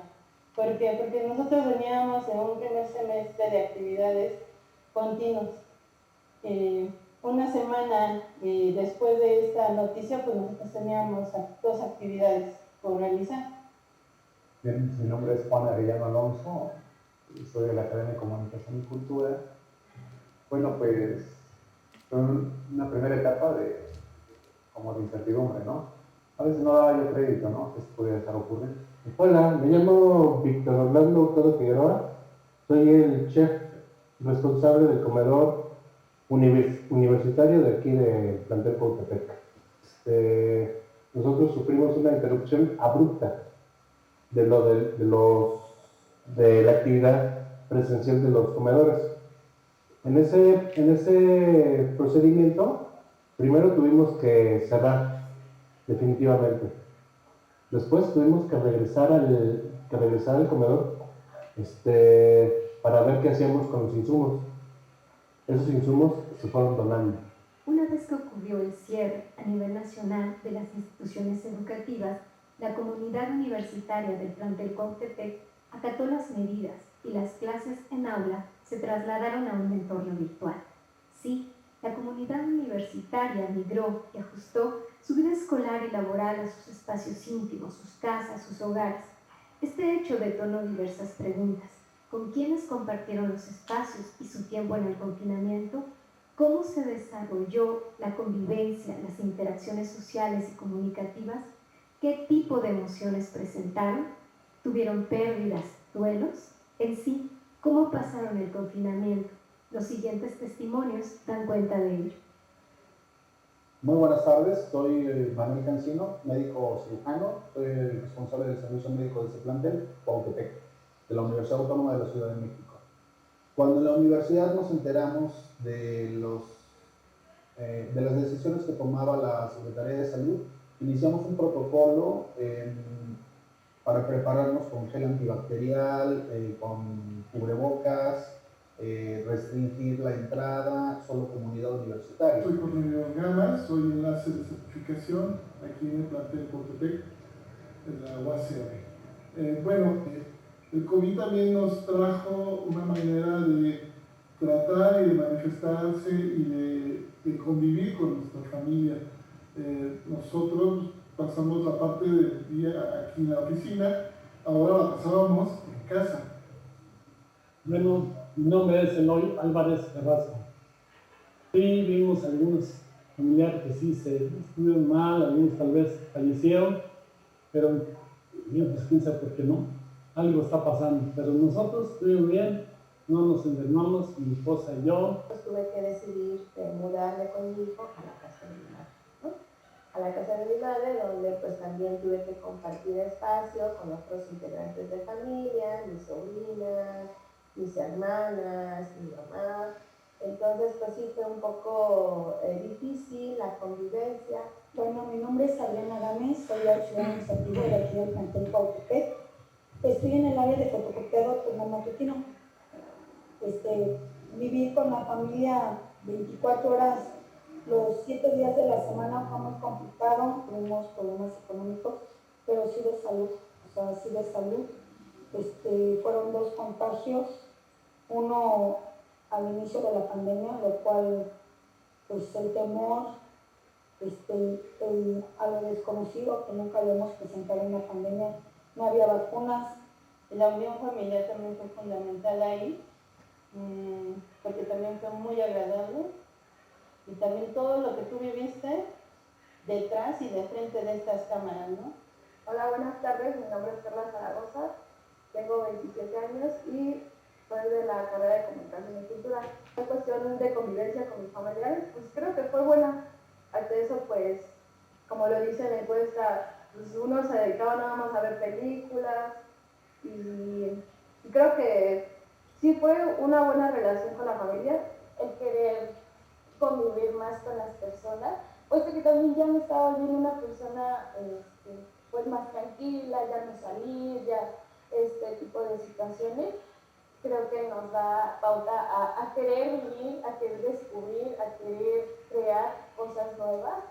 ¿Por qué? Porque nosotros veníamos en un primer semestre de actividades continuas. Una semana después de esta noticia, pues nosotros teníamos 2 actividades por realizar. Bien, mi nombre es Juan Arellano Alonso, soy de la Academia de Comunicación y Cultura. Bueno, pues fue una primera etapa como de incertidumbre, ¿no? A veces no daba yo crédito, ¿no? Que esto podía estar ocurriendo. Hola, me llamo Víctor Orlando Hurtado Figueroa, soy el chef responsable del comedor universitario de aquí del plantel Cautepec. Nosotros sufrimos una interrupción abrupta de la actividad presencial de los comedores. En ese procedimiento, primero tuvimos que cerrar definitivamente. Después tuvimos que regresar al comedor para ver qué hacíamos con los insumos. Esos insumos se fueron donando. Una vez que ocurrió el cierre a nivel nacional de las instituciones educativas, la comunidad universitaria del plantel Cuautepec acató las medidas y las clases en aula se trasladaron a un entorno virtual. Sí, la comunidad universitaria migró y ajustó su vida escolar y laboral a sus espacios íntimos, sus casas, sus hogares. Este hecho detonó diversas preguntas. ¿Con quiénes compartieron los espacios y su tiempo en el confinamiento? ¿Cómo se desarrolló la convivencia, las interacciones sociales y comunicativas? ¿Qué tipo de emociones presentaron? ¿Tuvieron pérdidas, duelos? En sí, ¿cómo pasaron el confinamiento? Los siguientes testimonios dan cuenta de ello. Muy buenas tardes, soy Manuel Cancino, médico cirujano, soy el responsable del servicio médico de ese plantel, Cuautepec, de la Universidad Autónoma de la Ciudad de México. Cuando en la universidad nos enteramos de las decisiones que tomaba la Secretaría de Salud, iniciamos un protocolo para prepararnos con gel antibacterial, con cubrebocas, restringir la entrada, solo comunidad universitaria. Soy Cornelio Gama, soy enlace de certificación aquí en el plantel Cuautepec, en la UACR. El COVID también nos trajo una manera de tratar y de manifestarse y de convivir con nuestra familia. Nosotros pasamos la parte del día aquí en la oficina, ahora la pasábamos en casa. Bueno, mi nombre es Eloy Álvarez Carrasco. Sí, vimos algunos familiares que sí se estuvieron mal, algunos tal vez fallecieron, pero pues quién sabe por qué no. Algo está pasando, pero nosotros estuvimos bien, no nos enfermamos, mi esposa y yo. Pues tuve que decidir mudarme con mi hijo a la casa de mi madre, ¿no? A la casa de mi madre, donde pues también tuve que compartir espacio con otros integrantes de familia, mis sobrinas, mis hermanas, mi mamá. Entonces pues sí fue un poco difícil la convivencia. Bueno, mi nombre es Adriana Gámez, soy auxiliar administrativo de aquí del plantel Cuautepec. Estoy en el área de fotocopiado turno matutino. Vivir con la familia 24 horas, los 7 días de la semana fue muy complicado, tuvimos problemas económicos, pero sí de salud, fueron 2 contagios, uno al inicio de la pandemia, lo cual, pues el temor a lo desconocido, que nunca habíamos presentado en una pandemia, no había vacunas. La unión familiar también fue fundamental ahí, porque también fue muy agradable. Y también todo lo que tú viviste detrás y de frente de estas cámaras, ¿no? Hola, buenas tardes, mi nombre es Carla Zaragoza, tengo 27 años y soy de la carrera de Comunicación y Cultura. En cuestión de convivencia con mis familiares, pues creo que fue buena. Ante eso, pues, como lo dice en la encuesta, pues uno se dedicaba nada más a ver películas y creo que sí fue una buena relación con la familia. El querer convivir más con las personas, puesto que también ya me estaba volviendo una persona pues más tranquila, ya no salir, ya este tipo de situaciones, creo que nos da pauta a querer vivir, a querer descubrir, a querer crear cosas nuevas.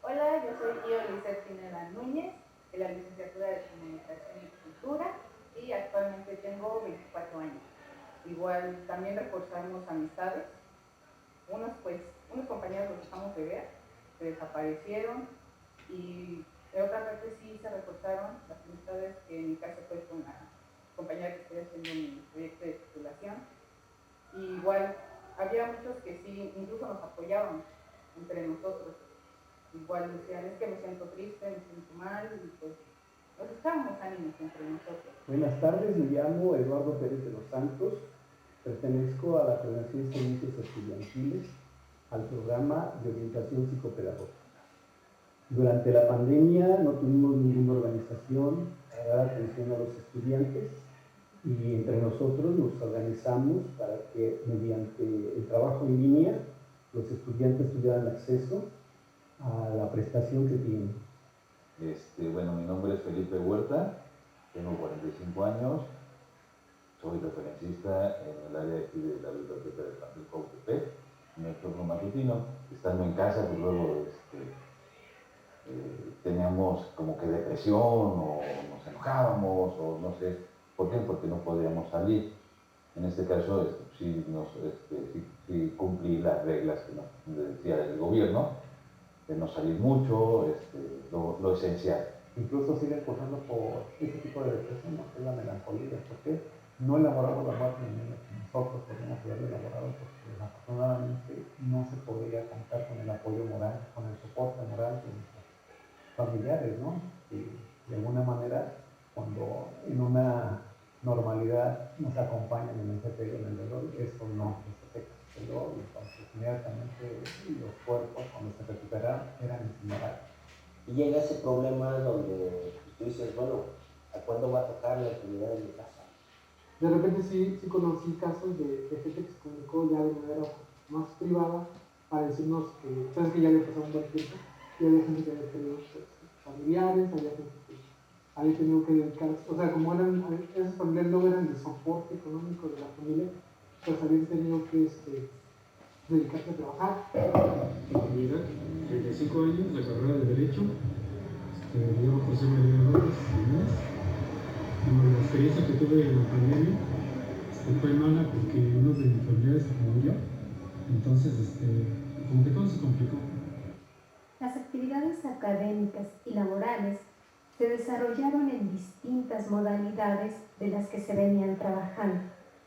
Hola, yo soy Lizeth Pineda Núñez, de la licenciatura de Comunicación y Cultura, y actualmente tengo 24 años. Igual también reforzamos amistades. Unos compañeros los dejamos de ver, se desaparecieron, y de otra parte sí se reforzaron las amistades, que en mi caso fue con la compañera que estoy haciendo mi proyecto de titulación. Y igual había muchos que sí, incluso nos apoyaban entre nosotros. Igual decían, es que me siento triste, me siento mal, y pues nos echábamos ánimos entre nosotros. Buenas tardes, me llamo Eduardo Pérez de los Santos, pertenezco a la Coordinación de Servicios Estudiantiles, al programa de orientación psicopedagógica. Durante la pandemia no tuvimos ninguna organización para dar atención a los estudiantes y entre nosotros nos organizamos para que mediante el trabajo en línea los estudiantes tuvieran acceso a la prestación que tienen. Bueno, mi nombre es Felipe Huerta, tengo 45 años, soy referencista en el área de la biblioteca del plantel Cuautepec, en el turno matutino. Estando en casa, pues luego teníamos como que depresión, o nos enojábamos, o no sé por qué, porque no podíamos salir. En este caso, sí cumplí las reglas que nos decía el gobierno, de no salir mucho, lo esencial. Incluso siguen pasando por este tipo de depresión, ¿no? Que es la melancolía, porque no elaboramos la muerte que nosotros podemos haberlo elaborado, porque desafortunadamente no se podía contar con el apoyo moral, con el soporte moral de nuestros familiares, ¿no? Y de alguna manera, cuando en una normalidad nos acompañan en el sepelio, en el dolor, eso no se canceló, y entonces inmediatamente los cuerpos, cuando se recuperaron, eran incinerados. Y llega ese problema donde tú dices, bueno, ¿a cuándo va a tocar la actividad en mi casa? De repente sí conocí casos de gente que se comunicó ya de manera más privada para decirnos que, sabes que ya había pasado un buen tiempo, y había gente que había tenido familiares, había gente que había tenido que dedicarse, o sea, como esos familiares no eran de soporte económico de la familia, pues habían tenido que dedicarse a trabajar. Mira, 35 años, la carrera de Derecho, yo José María López, la experiencia que tuve en la pandemia fue mala porque uno de mis familiares se murió, entonces como que todo se complicó. Las actividades académicas y laborales se desarrollaron en distintas modalidades de las que se venían trabajando.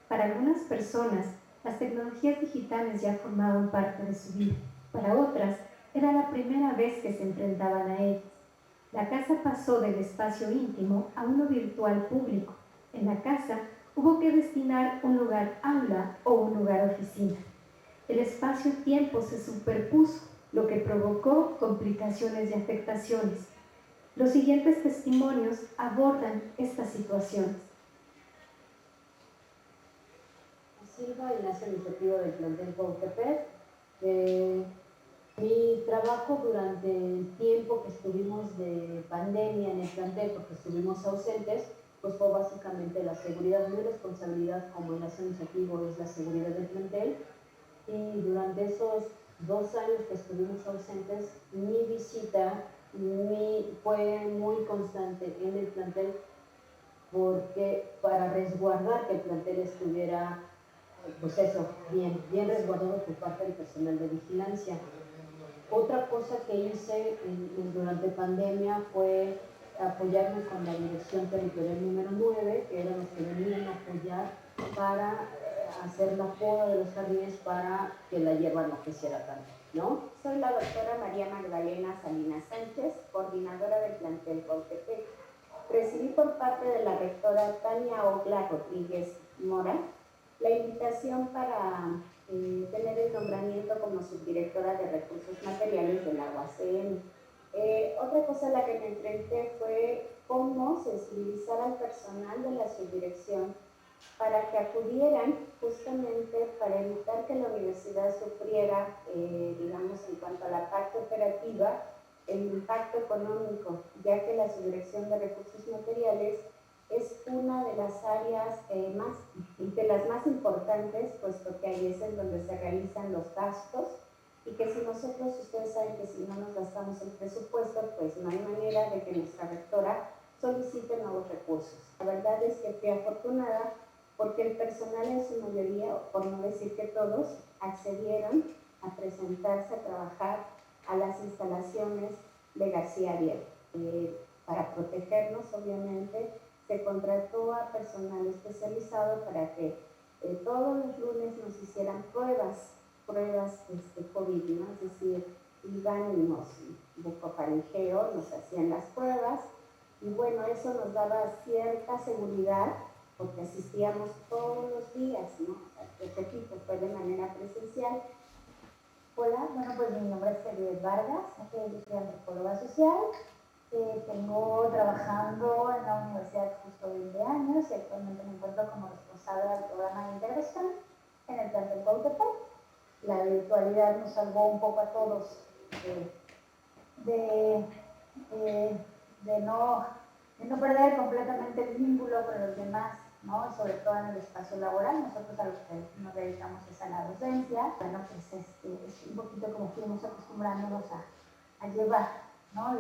Para algunas personas, las tecnologías digitales ya formaban parte de su vida. Para otras, era la primera vez que se enfrentaban a ellas. La casa pasó del espacio íntimo a uno virtual público. En la casa hubo que destinar un lugar aula o un lugar oficina. El espacio-tiempo se superpuso, lo que provocó complicaciones y afectaciones. Los siguientes testimonios abordan estas situaciones. Silva Ignacio, administrativo del plantel Cuautepec. Mi trabajo durante el tiempo que estuvimos de pandemia en el plantel, porque estuvimos ausentes, pues fue básicamente la seguridad. Mi responsabilidad como enlace administrativo es la seguridad del plantel, y durante esos 2 años que estuvimos ausentes, mi visita fue muy constante en el plantel, porque para resguardar que el plantel estuviera, pues eso, bien resguardado por parte del personal de vigilancia. Otra cosa que hice durante pandemia fue apoyarme con la Dirección Territorial número 9, que eran los que venían a apoyar para hacer la poda de los jardines para que la hierba no creciera tanto, ¿no? Soy la doctora María Magdalena Salinas Sánchez, coordinadora del plantel Cuautepec. Recibí por parte de la rectora Tania Ogla Rodríguez Mora la invitación para tener el nombramiento como subdirectora de recursos materiales de la UACM. Otra cosa a la que me enfrenté fue cómo sensibilizar al personal de la subdirección para que acudieran justamente para evitar que la universidad sufriera, digamos, en cuanto a la parte operativa, el impacto económico, ya que la subdirección de recursos materiales es una de las áreas de las más importantes, puesto que ahí es en donde se realizan los gastos y que si nosotros, ustedes saben que si no nos gastamos el presupuesto, pues no hay manera de que nuestra rectora solicite nuevos recursos. La verdad es que fui afortunada porque el personal en su mayoría, por no decir que todos, accedieron a presentarse a trabajar a las instalaciones de García Diego. Para protegernos, obviamente, se contrató a personal especializado para que todos los lunes nos hicieran pruebas COVID, ¿no? Es decir, iban y nos bucofaringeo, nos hacían las pruebas y bueno, eso nos daba cierta seguridad porque asistíamos todos los días, ¿no? O sea, repito, fue de manera presencial. Hola, bueno, pues mi nombre es Elizabeth Vargas, yo soy antropóloga social, tengo trabajando en la universidad justo 20 años y actualmente me encuentro como responsable del programa de intervención en el plantel Cuautepec. La virtualidad nos salvó un poco a todos de no perder completamente el vínculo con los demás, ¿no? Sobre todo en el espacio laboral. Nosotros a lo que nos dedicamos es a la docencia. Bueno, pues es un poquito como fuimos acostumbrándonos a llevar, ¿no?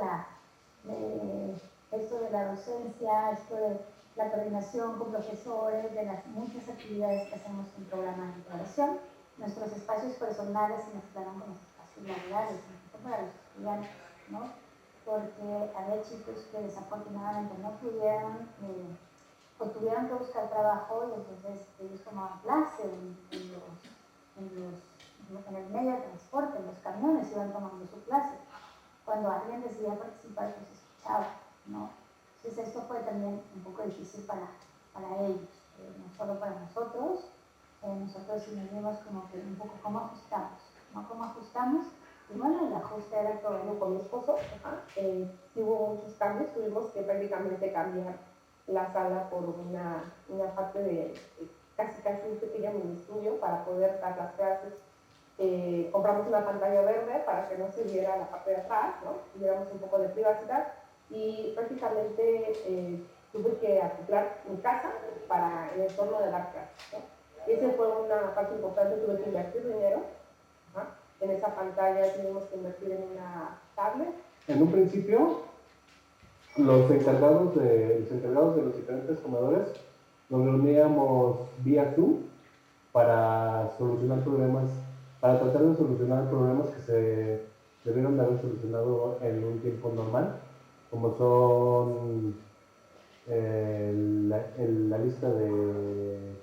Esto de la docencia, esto de la coordinación con profesores, de las muchas actividades que hacemos en programa de integración. Nuestros espacios personales se mezclaron con los espacios laborales, para los estudiantes, ¿no? Porque había chicos que desafortunadamente no pudieron o tuvieron que buscar trabajo y entonces ellos tomaban clase en el medio de transporte, en los camiones iban tomando su clase. Cuando alguien decidía participar, pues escuchaba, ¿no? Entonces esto fue también un poco difícil para ellos, no solo para nosotros. Nosotros sí nos vimos como que un poco cómo ajustamos, ¿no? Cómo ajustamos. Y bueno, el ajuste era todo con mi esposo. Hubo muchos cambios, tuvimos que prácticamente cambiar la sala por una parte de casi un pequeño mini estudio para poder dar las clases. Compramos una pantalla verde para que no se viera la parte de atrás, ¿no? Tuviéramos un poco de privacidad y prácticamente tuve que acoplar mi casa para el entorno de dar clases, ¿no? Esa fue una parte importante, tuve que invertir dinero. En esa pantalla tuvimos que invertir en una tablet. En un principio, los encargados de los diferentes comedores nos reuníamos vía Zoom para solucionar problemas, para tratar de solucionar problemas que se debieron de haber solucionado en un tiempo normal, como son la lista de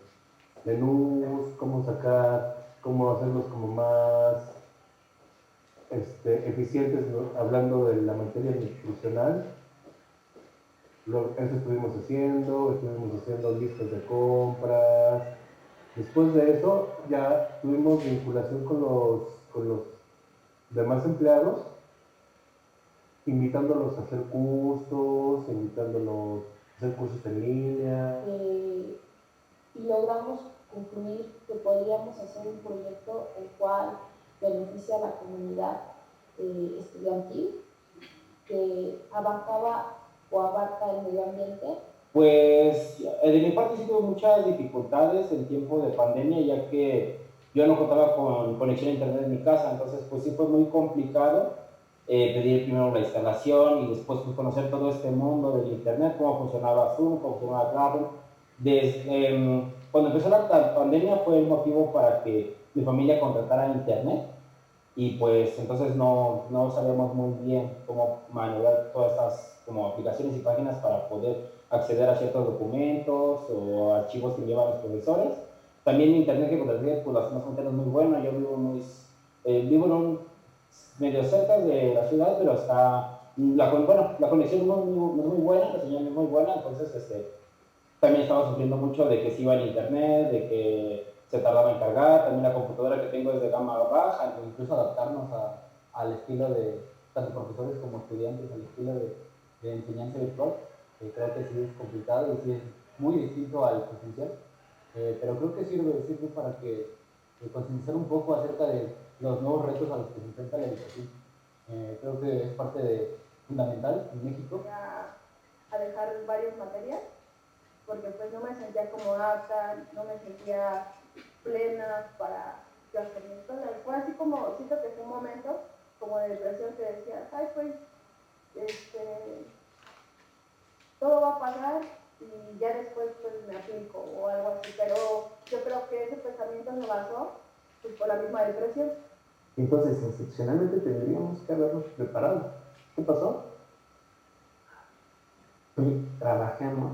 menús, cómo hacerlos como más eficientes, ¿no? Hablando de la materia nutricional. Eso estuvimos haciendo listas de compras. Después de eso ya tuvimos vinculación con los demás empleados, invitándolos a hacer cursos, invitándolos a hacer cursos en línea. Y logramos concluir que podríamos hacer un proyecto el cual beneficia a la comunidad estudiantil, que abarca el medio ambiente. Pues de mi parte sí tuve muchas dificultades en tiempo de pandemia, ya que yo no contaba con conexión a internet en mi casa, entonces pues sí fue muy complicado pedir primero la instalación y después pues, conocer todo este mundo del internet, cómo funcionaba Zoom, cómo funcionaba Classroom. Cuando empezó la pandemia fue el motivo para que mi familia contratara internet y pues entonces no sabíamos muy bien cómo manejar todas estas como aplicaciones y páginas para poder acceder a ciertos documentos o archivos que llevan los profesores. También internet que contraté, pues la zona frontera es muy buena. Yo vivo en un medio cerca de la ciudad, pero la conexión no es muy buena, la señal no es muy buena, entonces también estaba sufriendo mucho de que se iba el internet, de que se tardaba en cargar. También la computadora que tengo es de gama baja, incluso adaptarnos al estilo de tanto profesores como estudiantes, al estilo de enseñanza virtual. Creo que sí es complicado y sí es muy distinto al presencial, pero creo que sirve para que concientizar un poco acerca de los nuevos retos a los que se enfrenta la educación. Creo que es fundamental en México. A dejar varias materias, porque pues no me sentía como apta, no me sentía plena para yo hacer mis cosas. Fue así como, siento que fue un momento como de depresión que decía, ay pues, todo va a pasar y ya después pues me aplico o algo así, pero yo creo que ese pensamiento me basó pues, por la misma depresión. Entonces, excepcionalmente tendríamos que habernos preparado. ¿Qué pasó? Y trabajamos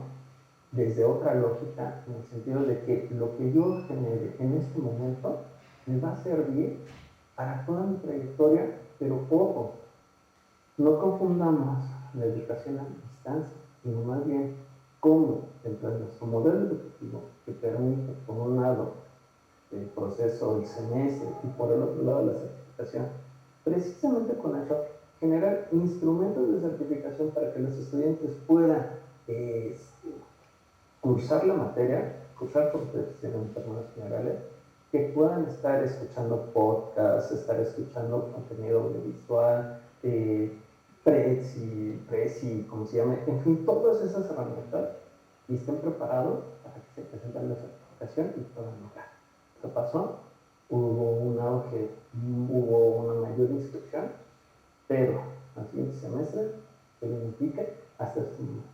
desde otra lógica, en el sentido de que lo que yo genere en este momento me va a servir para toda mi trayectoria, pero ojo, no confundamos la educación a distancia, sino más bien cómo dentro de nuestro modelo educativo que permite, por un lado, el proceso del semestre y por el otro lado la certificación, precisamente con eso generar instrumentos de certificación para que los estudiantes puedan cursar la materia, cursar por en términos generales, que puedan estar escuchando podcasts, estar escuchando contenido audiovisual, Prezi, como se llame, en fin, todas esas herramientas y estén preparados para que se presenten la certificación y puedan lograr. ¿Qué pasó? Hubo un auge, hubo una mayor inscripción, pero al siguiente semestre se verifica hasta este momento.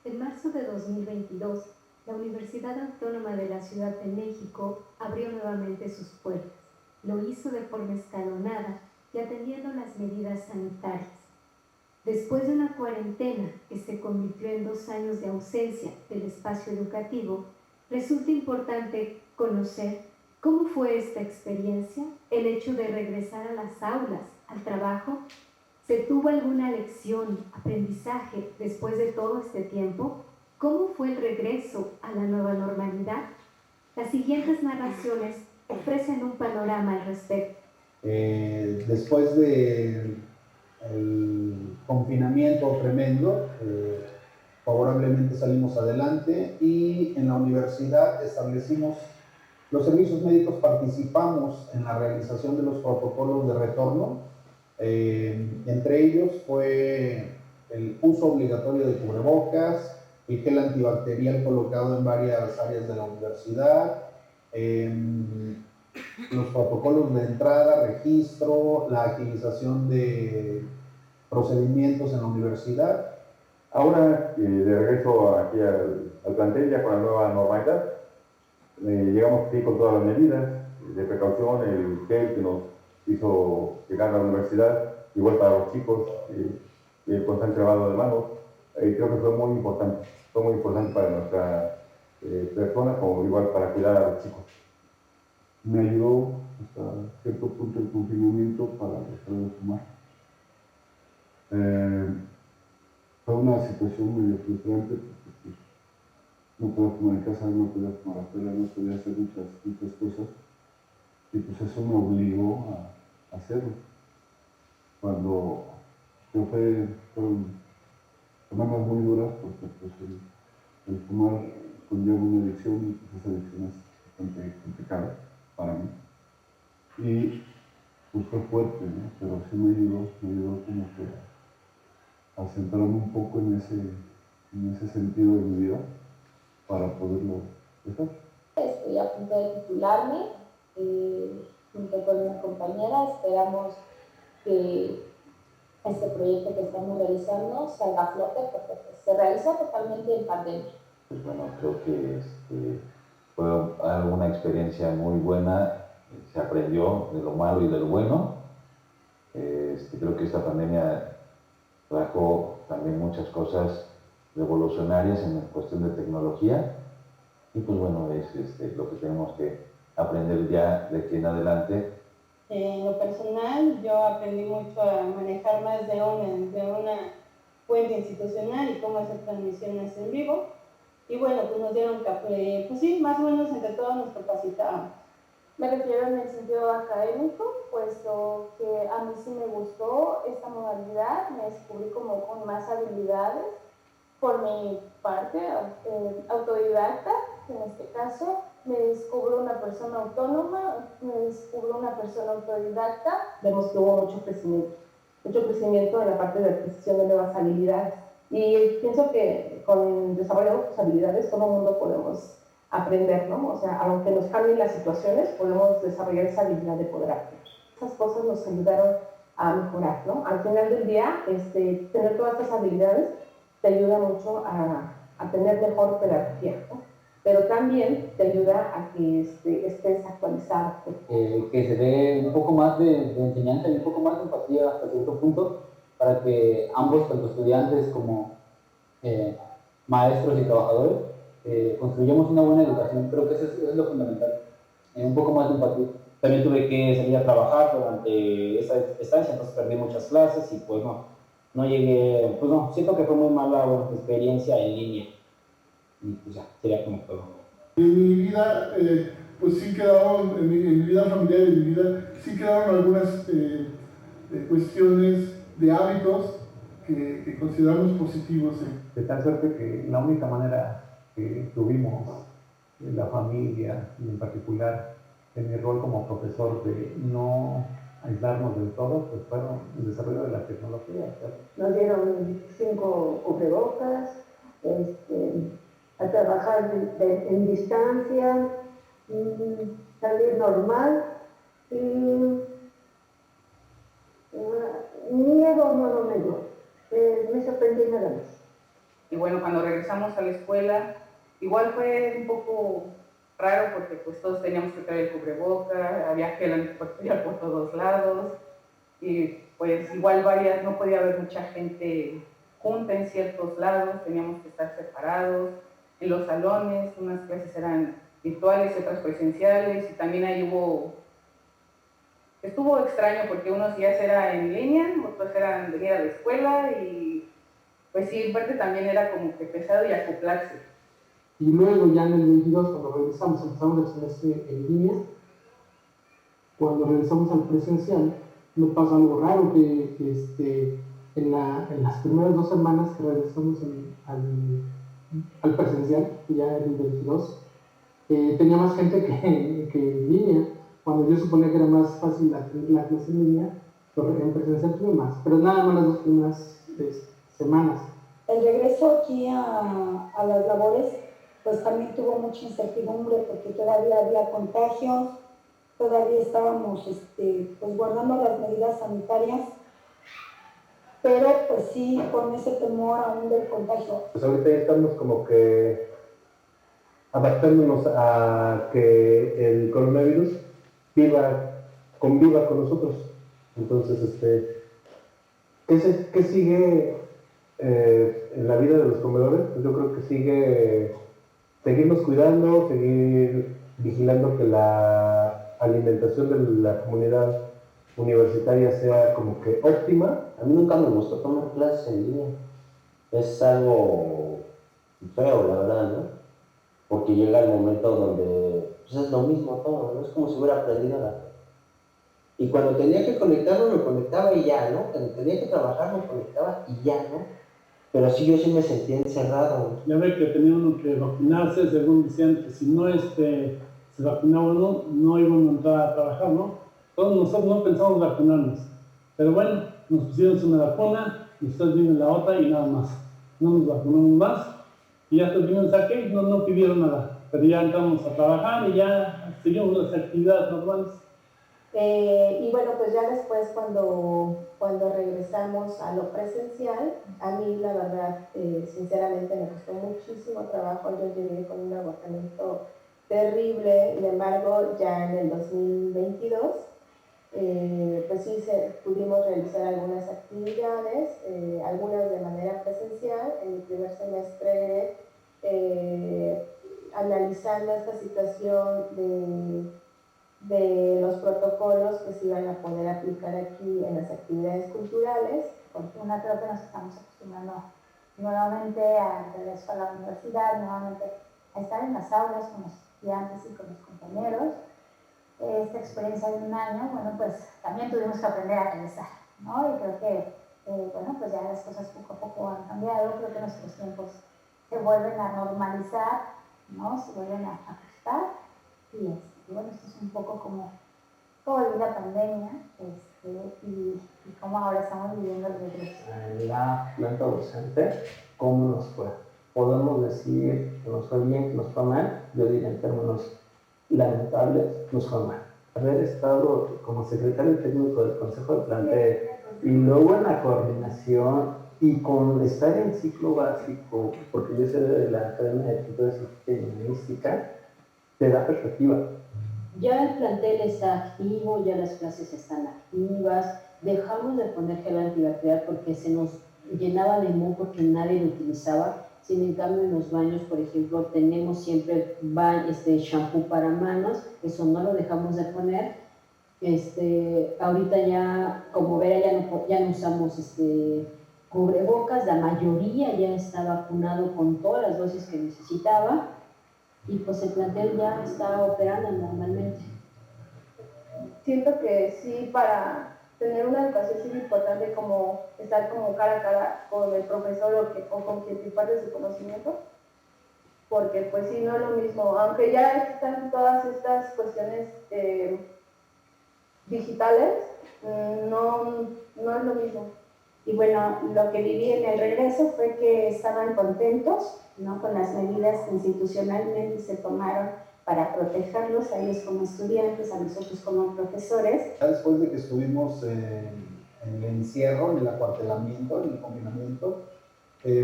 En marzo de 2022, la Universidad Autónoma de la Ciudad de México abrió nuevamente sus puertas. Lo hizo de forma escalonada y atendiendo las medidas sanitarias. Después de una cuarentena que se convirtió en 2 años de ausencia del espacio educativo, resulta importante conocer cómo fue esta experiencia, el hecho de regresar a las aulas, al trabajo. ¿Se tuvo alguna lección, aprendizaje después de todo este tiempo? ¿Cómo fue el regreso a la nueva normalidad? Las siguientes narraciones ofrecen un panorama al respecto. Después del confinamiento tremendo, favorablemente salimos adelante y en la universidad establecimos, los servicios médicos participamos en la realización de los protocolos de retorno. Entre ellos fue el uso obligatorio de cubrebocas, el gel antibacterial colocado en varias áreas de la universidad, los protocolos de entrada, registro, la agilización de procedimientos en la universidad. Ahora, de regreso aquí al plantel, ya con la nueva normalidad, llegamos aquí con todas las medidas de precaución, el gel que nos hizo llegar a la universidad, igual para los chicos, el constante lavado de manos. Creo que fue muy importante para nuestra persona, como igual para cuidar a los chicos. Me ayudó hasta cierto punto el confinamiento para dejar de fumar. Fue una situación medio frustrante porque pues, no podía fumar en casa, no podía fumar afuera, no podía hacer muchas cosas y pues eso me obligó a hacerlo. Cuando yo fueron semanas muy duras porque pues, el fumar conlleva una adicción y pues esa adicción es bastante complicada para mí. Y pues fue fuerte, ¿no? Pero sí me ayudó como que a centrarme un poco en ese sentido de mi vida para poderlo dejar. Estoy a punto de titularme junto con una compañera. Esperamos que este proyecto que estamos realizando salga a flote porque pues, se realizó totalmente en pandemia. Pues bueno, creo que fue una experiencia muy buena, se aprendió de lo malo y de lo bueno. Creo que esta pandemia trajo también muchas cosas revolucionarias en cuestión de tecnología y pues bueno, es lo que tenemos que aprender ya de aquí en adelante. En lo personal, yo aprendí mucho a manejar más de una fuente institucional y cómo hacer transmisiones en vivo. y bueno, pues nos dieron, pues sí, más o menos entre todos nos capacitábamos. Me refiero en el sentido académico, puesto que a mí sí me gustó esta modalidad, me descubrí como con más habilidades por mi parte, autodidacta, en este caso, me descubro una persona autónoma, me descubro una persona autodidacta. Vemos que hubo mucho crecimiento en la parte de adquisición de nuevas habilidades. Y pienso que con desarrollando tus habilidades todo el mundo podemos aprender, ¿no? O sea, aunque nos cambien las situaciones, podemos desarrollar esa habilidad de poder aprender. Esas cosas nos ayudaron a mejorar, ¿no? Al final del día, tener todas estas habilidades te ayuda mucho a tener mejor pedagogía, ¿no? Pero también te ayuda a que estés actualizado. Que se dé un poco más de enseñanza y un poco más de empatía hasta cierto punto para que ambos, tanto estudiantes como maestros y trabajadores, construyamos una buena educación. Creo que eso es lo fundamental, un poco más de empatía. También tuve que salir a trabajar durante esa estancia, entonces perdí muchas clases y pues no llegué, pues no, siento que fue muy mala experiencia en línea. Y pues ya, sería como todo. En mi vida, pues sí quedaron, en mi vida familiar y en mi vida, sí quedaron algunas cuestiones de hábitos que consideramos positivos. De tal suerte que la única manera que tuvimos, la familia y en particular en mi rol como profesor, de no aislarnos del todo, pues fueron el desarrollo de la tecnología. Nos dieron 5 cubrebocas, a trabajar en distancia, salir normal, y miedo no me dio, me sorprendí nada más. Y bueno, cuando regresamos a la escuela, igual fue un poco raro porque pues todos teníamos que traer el cubreboca, había gel antibacterial por todos lados y pues igual no podía haber mucha gente junta en ciertos lados, teníamos que estar separados. En los salones, unas clases eran virtuales y otras presenciales y también ahí estuvo extraño porque unos días era en línea, otros eran venir a la escuela y pues sí, en parte también era como que pesado y acoplarse. Y luego ya en el 22, cuando empezamos el semestre en línea, cuando regresamos al presencial, nos pasó algo raro, que en las primeras 2 semanas que regresamos al presencial, ya en el 22, tenía más gente que en línea, cuando yo suponía que era más fácil la clase en línea, en presencial tuve más, pero nada más las 2 primeras semanas. El regreso aquí a las labores, pues también tuvo mucha incertidumbre porque todavía había contagios, todavía estábamos pues guardando las medidas sanitarias, pero pues sí, con ese temor aún del contagio. Pues ahorita ya estamos como que adaptándonos a que el coronavirus conviva con nosotros. Entonces, ¿qué sigue en la vida de los comedores? Pues yo creo que sigue seguirnos cuidando, seguir vigilando que la alimentación de la comunidad universitaria sea como que óptima. A mí nunca me gustó tomar clases en línea. Es algo feo, la verdad, ¿no? Porque llega el momento donde pues es lo mismo todo, ¿no? Es como si hubiera aprendido la... Y cuando tenía que conectarme, me conectaba y ya, ¿no? Cuando tenía que trabajar, me conectaba y ya, ¿no? Pero sí, yo sí me sentía encerrado. Ya ve que tenía uno que vacunarse, según decían que si no se vacunaba uno, no iban a entrar a trabajar, ¿no? Todos nosotros no pensamos vacunarnos. Pero bueno, nos pusieron una vacuna, y ustedes vienen la otra y nada más. No nos vacunamos más. Y ya terminamos aquí, no pidieron nada. Pero ya entramos a trabajar y ya seguimos las actividades normales. Y bueno, pues ya después cuando regresamos a lo presencial, a mí la verdad, sinceramente me costó muchísimo trabajo, yo llegué con un agotamiento terrible, sin embargo ya en el 2022, pues sí pudimos realizar algunas actividades, algunas de manera presencial. En el primer semestre, analizando esta situación de los protocolos que se iban a poder aplicar aquí en las actividades culturales. Por fortuna creo que nos estamos acostumbrando nuevamente a regreso a la universidad, nuevamente a estar en las aulas con los estudiantes y con los compañeros. Esta experiencia de un año, bueno, pues también tuvimos que aprender a regresar, ¿no? Y creo que, bueno, pues ya las cosas poco a poco han cambiado, creo que nuestros tiempos se vuelven a normalizar, ¿no? Se vuelven a ajustar y bueno, esto es un poco como viví la pandemia y cómo ahora estamos viviendo el regreso. En la planta docente, ¿cómo nos fue? Podemos decir que nos fue bien, que nos fue mal. Yo diría en términos lamentables, nos fue mal. Haber estado como secretario técnico del Consejo de Plantel y luego en la coordinación y con estar en ciclo básico, porque yo soy de la Academia de Cultura Científica y Humanística, te da perspectiva. Ya el plantel está activo, ya las clases están activas, dejamos de poner gel antibacterial porque se nos llenaba de moho porque nadie lo utilizaba. Sin en cambio en los baños, por ejemplo, tenemos siempre shampoo para manos, eso no lo dejamos de poner. Ahorita ya, como verá, ya no usamos cubrebocas, la mayoría ya está vacunado con todas las dosis que necesitaba y pues el plantel ya está operando normalmente. Siento que sí, para tener una educación sí es importante como estar como cara a cara con el profesor o con quien te imparte su conocimiento, porque pues sí, no es lo mismo, aunque ya están todas estas cuestiones digitales, no es lo mismo. Y bueno, lo que viví en el regreso fue que estaban contentos, ¿no?, con las medidas que institucionalmente se tomaron para protegerlos a ellos como estudiantes, a nosotros como profesores. Después de que estuvimos en el encierro, en el acuartelamiento, en el confinamiento,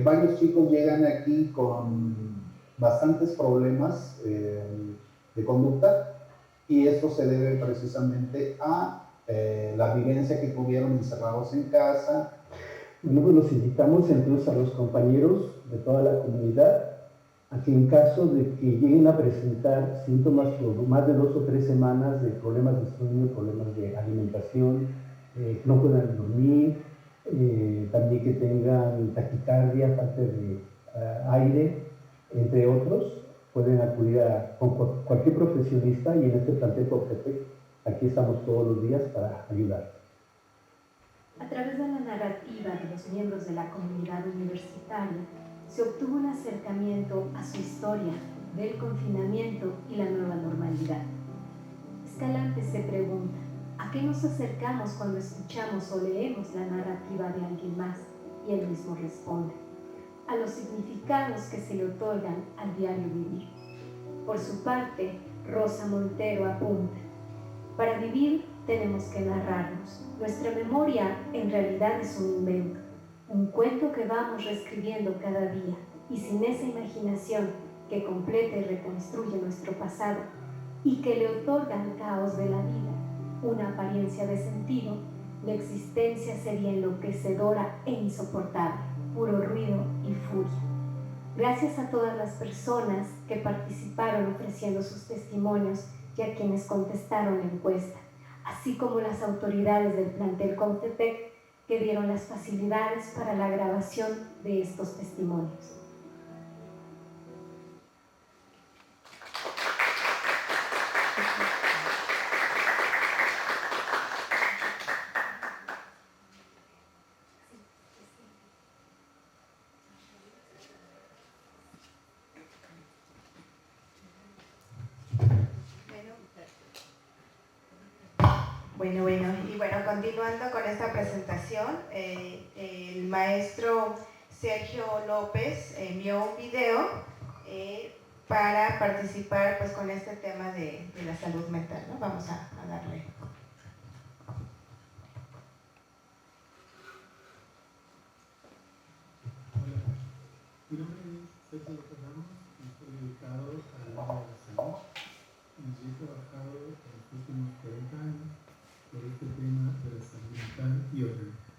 varios chicos llegan aquí con bastantes problemas de conducta y esto se debe precisamente a la vivencia que tuvieron encerrados en casa. Luego los invitamos entonces a los compañeros de toda la comunidad a que en caso de que lleguen a presentar síntomas por más de 2 o 3 semanas de problemas de sueño, problemas de alimentación, que no puedan dormir, también que tengan taquicardia, falta de aire, entre otros, pueden acudir con cualquier profesionista y en este plantel Cuautepec aquí estamos todos los días para ayudar. A través de la narrativa de los miembros de la comunidad universitaria, se obtuvo un acercamiento a su historia del confinamiento y la nueva normalidad. Escalante se pregunta, ¿a qué nos acercamos cuando escuchamos o leemos la narrativa de alguien más? Y él mismo responde, a los significados que se le otorgan al diario vivir. Por su parte, Rosa Montero apunta, para vivir tenemos que narrarnos. Nuestra memoria en realidad es un invento, un cuento que vamos reescribiendo cada día, y sin esa imaginación que completa y reconstruye nuestro pasado y que le otorga al caos de la vida una apariencia de sentido, la existencia sería enloquecedora e insoportable, puro ruido y furia. Gracias a todas las personas que participaron ofreciendo sus testimonios y a quienes contestaron la encuesta, así como las autoridades del plantel Cuautepec que dieron las facilidades para la grabación de estos testimonios. Bueno, continuando con esta presentación, el maestro Sergio López envió un video para participar pues, con este tema de la salud mental, ¿no? Vamos a darle. Mi nombre es Sergio López Ramos y estoy dedicado al área de la salud. Y he trabajado en los últimos 40 años por este tema de la salud mental y orgánica.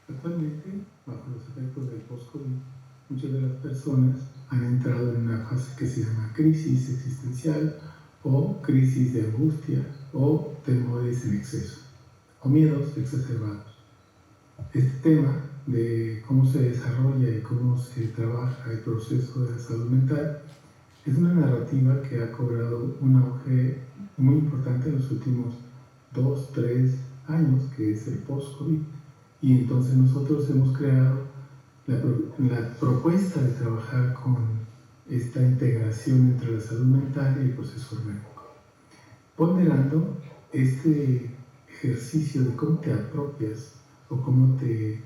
Actualmente, bajo los efectos del post-COVID, muchas de las personas han entrado en una fase que se llama crisis existencial o crisis de angustia o temores en exceso o miedos exacerbados. Este tema de cómo se desarrolla y cómo se trabaja el proceso de la salud mental es una narrativa que ha cobrado un auge muy importante en los últimos 2, 3 años, que es el post-COVID. Y entonces nosotros hemos creado la propuesta de trabajar con esta integración entre la salud mental y el proceso orgánico, ponderando este ejercicio de cómo te apropias o cómo te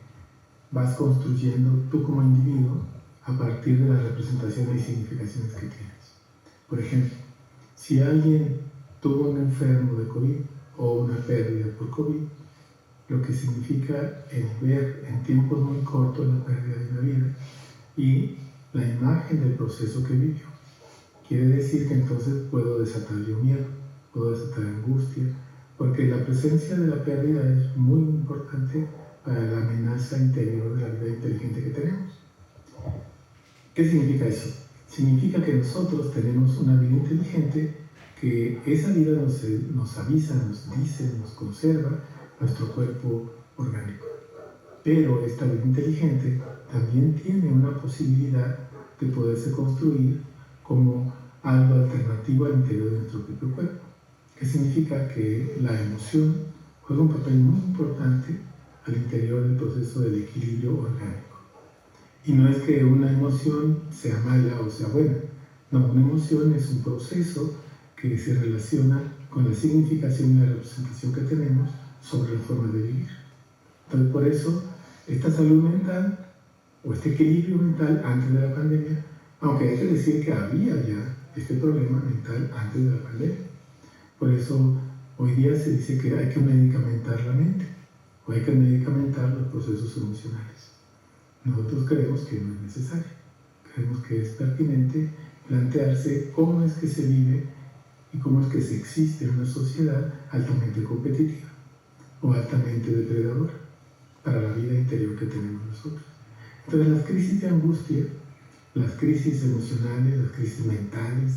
vas construyendo tú como individuo a partir de las representaciones y significaciones que tienes. Por ejemplo, si alguien tuvo un enfermo de COVID o una pérdida por COVID, lo que significa el ver en tiempos muy cortos la pérdida de una vida y la imagen del proceso que vivió. Quiere decir que entonces puedo desatar yo miedo, puedo desatar angustia, porque la presencia de la pérdida es muy importante para la amenaza interior de la vida inteligente que tenemos. ¿Qué significa eso? Significa que nosotros tenemos una vida inteligente, que esa vida nos avisa, nos dice, nos conserva nuestro cuerpo orgánico. Pero esta vida inteligente también tiene una posibilidad de poderse construir como algo alternativo al interior de nuestro propio cuerpo. ¿Qué significa? Que la emoción juega un papel muy importante al interior del proceso del equilibrio orgánico. Y no es que una emoción sea mala o sea buena. No, una emoción es un proceso que se relaciona con la significación y la representación que tenemos sobre la forma de vivir. Entonces, por eso, esta salud mental o este equilibrio mental antes de la pandemia, aunque hay que decir que había ya este problema mental antes de la pandemia. Por eso, hoy día se dice que hay que medicamentar la mente o hay que medicamentar los procesos emocionales. Nosotros creemos que no es necesario. Creemos que es pertinente plantearse cómo es que se vive y cómo es que se existe en una sociedad altamente competitiva o altamente depredadora para la vida interior que tenemos nosotros. Entonces, las crisis de angustia, las crisis emocionales, las crisis mentales,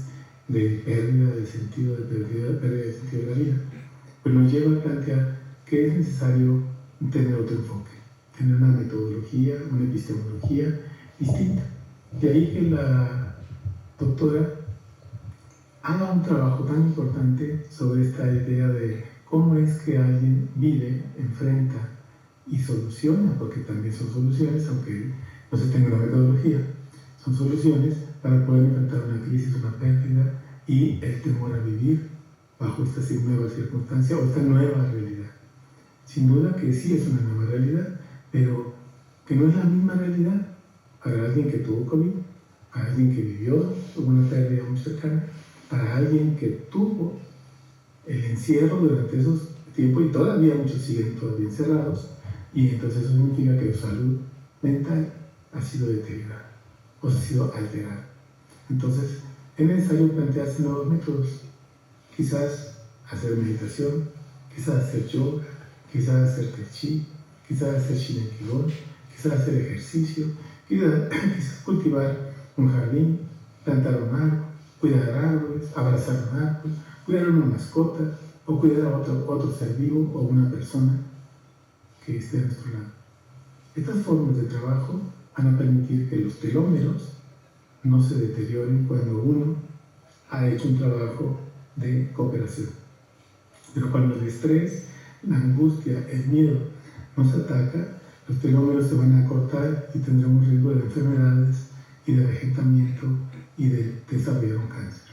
de pérdida de sentido, de pérdida de sentido de la vida, pues nos lleva a plantear que es necesario tener otro enfoque, tener una metodología, una epistemología distinta. De ahí que la doctora haga un trabajo tan importante sobre esta idea de cómo es que alguien vive, enfrenta y soluciona, porque también son soluciones, aunque no se tenga una metodología, son soluciones para poder enfrentar una crisis, una pérdida y el temor a vivir bajo esta nueva circunstancia o esta nueva realidad. Sin duda que sí es una nueva realidad, pero que no es la misma realidad para alguien que tuvo COVID, para alguien que vivió una pérdida muy cercana, para alguien que tuvo el encierro durante esos tiempos y todavía muchos siguen todavía encerrados, y entonces eso significa que su salud mental ha sido deteriorada o ha sido alterada. Entonces es necesario plantearse nuevos métodos, quizás hacer meditación, quizás hacer yoga, quizás hacer tai chi, quizás hacer shiren kigon, quizás hacer ejercicio, quizás cultivar un jardín, plantar un árbol, cuidar árboles, abrazar un árbol, cuidar a una mascota o cuidar a otro ser vivo o una persona que esté a nuestro lado. Estas formas de trabajo van a permitir que los telómeros no se deterioren cuando uno ha hecho un trabajo de cooperación. Pero cuando el estrés, la angustia, el miedo nos ataca, los telómeros se van a acortar y tendremos riesgo de enfermedades y de vegetamiento y de desarrollar un cáncer.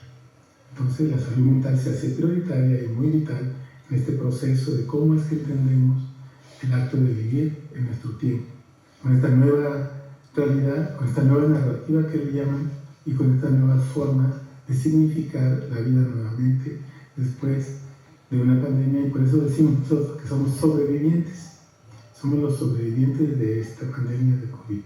Entonces la salud mental se hace prioritaria y muy vital en este proceso de cómo es que entendemos el acto de vivir en nuestro tiempo, con esta nueva realidad, con esta nueva narrativa que le llaman y con estas nuevas formas de significar la vida nuevamente después de una pandemia. Y por eso decimos nosotros que somos sobrevivientes, somos los sobrevivientes de esta pandemia de COVID.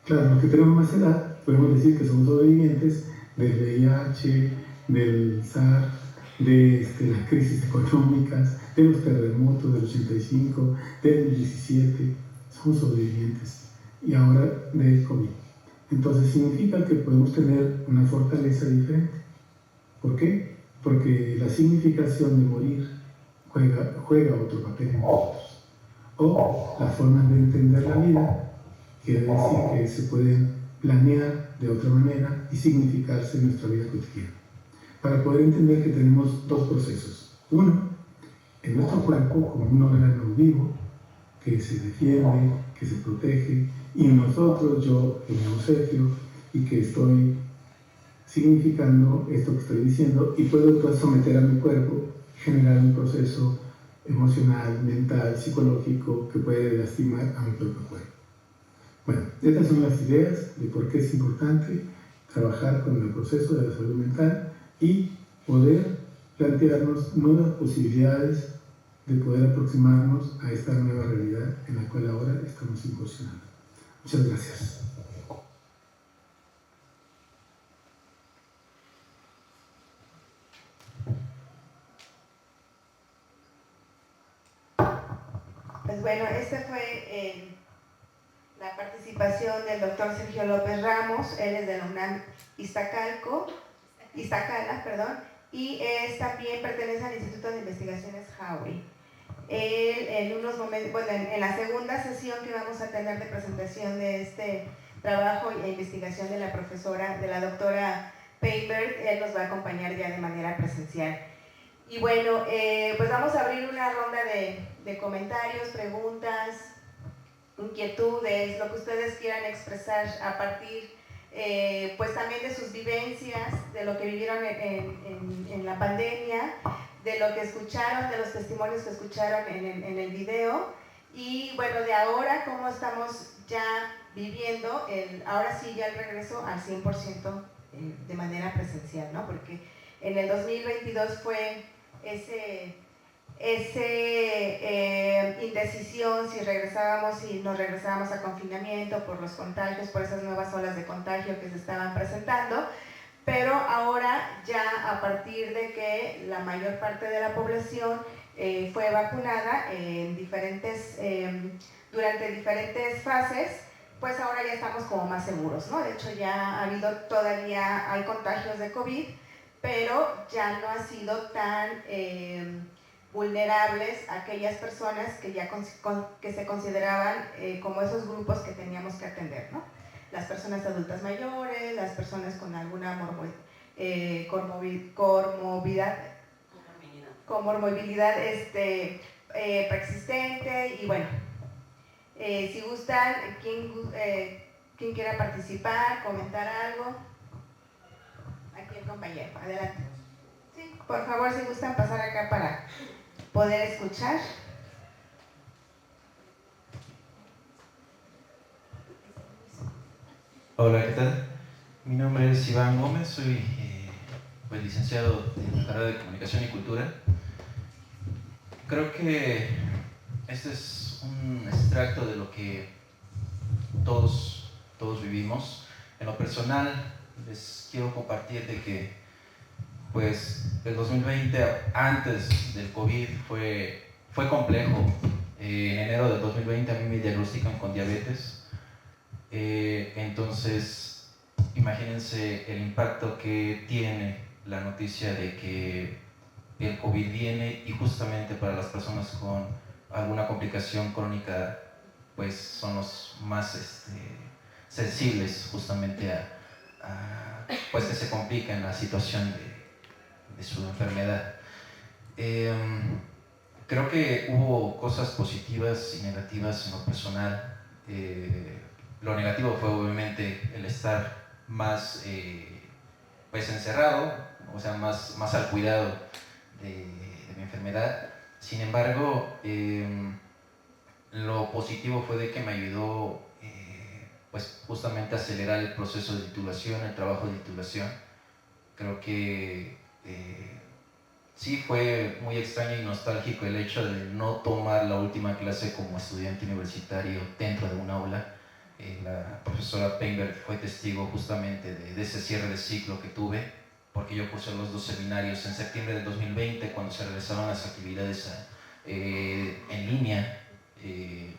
Claro, los que tenemos más edad podemos decir que somos sobrevivientes del VIH, del SARS, de las crisis económicas, de los terremotos del 85, del 17, somos sobrevivientes, y ahora del COVID. Entonces significa que podemos tener una fortaleza diferente. ¿Por qué? Porque la significación de morir juega otro papel en nosotros. O las formas de entender la vida quiere decir que se pueden planear de otra manera y significarse en nuestra vida cotidiana. Para poder entender que tenemos dos procesos. Uno, en nuestro cuerpo como un órgano vivo que se defiende, que se protege, y nosotros, yo, que me llamo Sergio, y que estoy significando esto que estoy diciendo, y puedo entonces someter a mi cuerpo, generar un proceso emocional, mental, psicológico, que puede lastimar a mi propio cuerpo. Bueno, estas son las ideas de por qué es importante trabajar con el proceso de la salud mental y poder plantearnos nuevas posibilidades de poder aproximarnos a esta nueva realidad en la cual ahora estamos incursionando. Muchas gracias. Pues bueno, esta fue la participación del doctor Sergio López Ramos. Él es de la UNAM Iztacala, perdón, y también pertenece al Instituto de Investigaciones Jauregui. Él en unos momentos, bueno, en la segunda sesión que vamos a tener de presentación de este trabajo e investigación de la profesora, de la doctora Painberg, él nos va a acompañar ya de manera presencial. Y bueno, pues vamos a abrir una ronda de comentarios, preguntas, inquietudes, lo que ustedes quieran expresar a partir pues también de sus vivencias, de lo que vivieron en la pandemia, de lo que escucharon, de los testimonios que escucharon en el video, y bueno, de ahora cómo estamos ya viviendo, ahora sí ya el regreso al 100% de manera presencial, ¿no? Porque en el 2022 fue indecisión si nos regresábamos a confinamiento por los contagios, por esas nuevas olas de contagio que se estaban presentando, pero ahora ya a partir de que la mayor parte de la población fue vacunada durante diferentes fases, pues ahora ya estamos como más seguros, ¿no? De hecho ya todavía hay contagios de COVID, pero ya no ha sido tan vulnerables a aquellas personas que se consideraban como esos grupos que teníamos que atender, ¿no? Las personas adultas mayores, las personas con alguna comorbilidad preexistente, y bueno, si gustan, ¿quién quiera participar, comentar algo? Aquí el compañero, adelante. Sí, por favor, si gustan pasar acá para poder escuchar. Hola, ¿qué tal? Mi nombre es Iván Gómez, soy pues, licenciado en la carrera de Comunicación y Cultura. Creo que este es un extracto de lo que todos vivimos. En lo personal, les quiero compartir de que pues el 2020, antes del COVID, fue complejo. En enero del 2020 a mí me diagnostican con diabetes. Entonces, imagínense el impacto que tiene la noticia de que el COVID viene, y justamente para las personas con alguna complicación crónica, pues son los más sensibles justamente pues que se complica en la situación de su enfermedad. Creo que hubo cosas positivas y negativas en lo personal. Lo negativo fue obviamente el estar más pues encerrado, o sea, más al cuidado de mi enfermedad. Sin embargo, lo positivo fue de que me ayudó pues justamente a acelerar el proceso de titulación, el trabajo de titulación. Creo que sí fue muy extraño y nostálgico el hecho de no tomar la última clase como estudiante universitario dentro de un aula. La profesora Painberg fue testigo justamente de ese cierre de ciclo que tuve, porque yo cursé los dos seminarios en septiembre del 2020, cuando se realizaban las actividades en línea.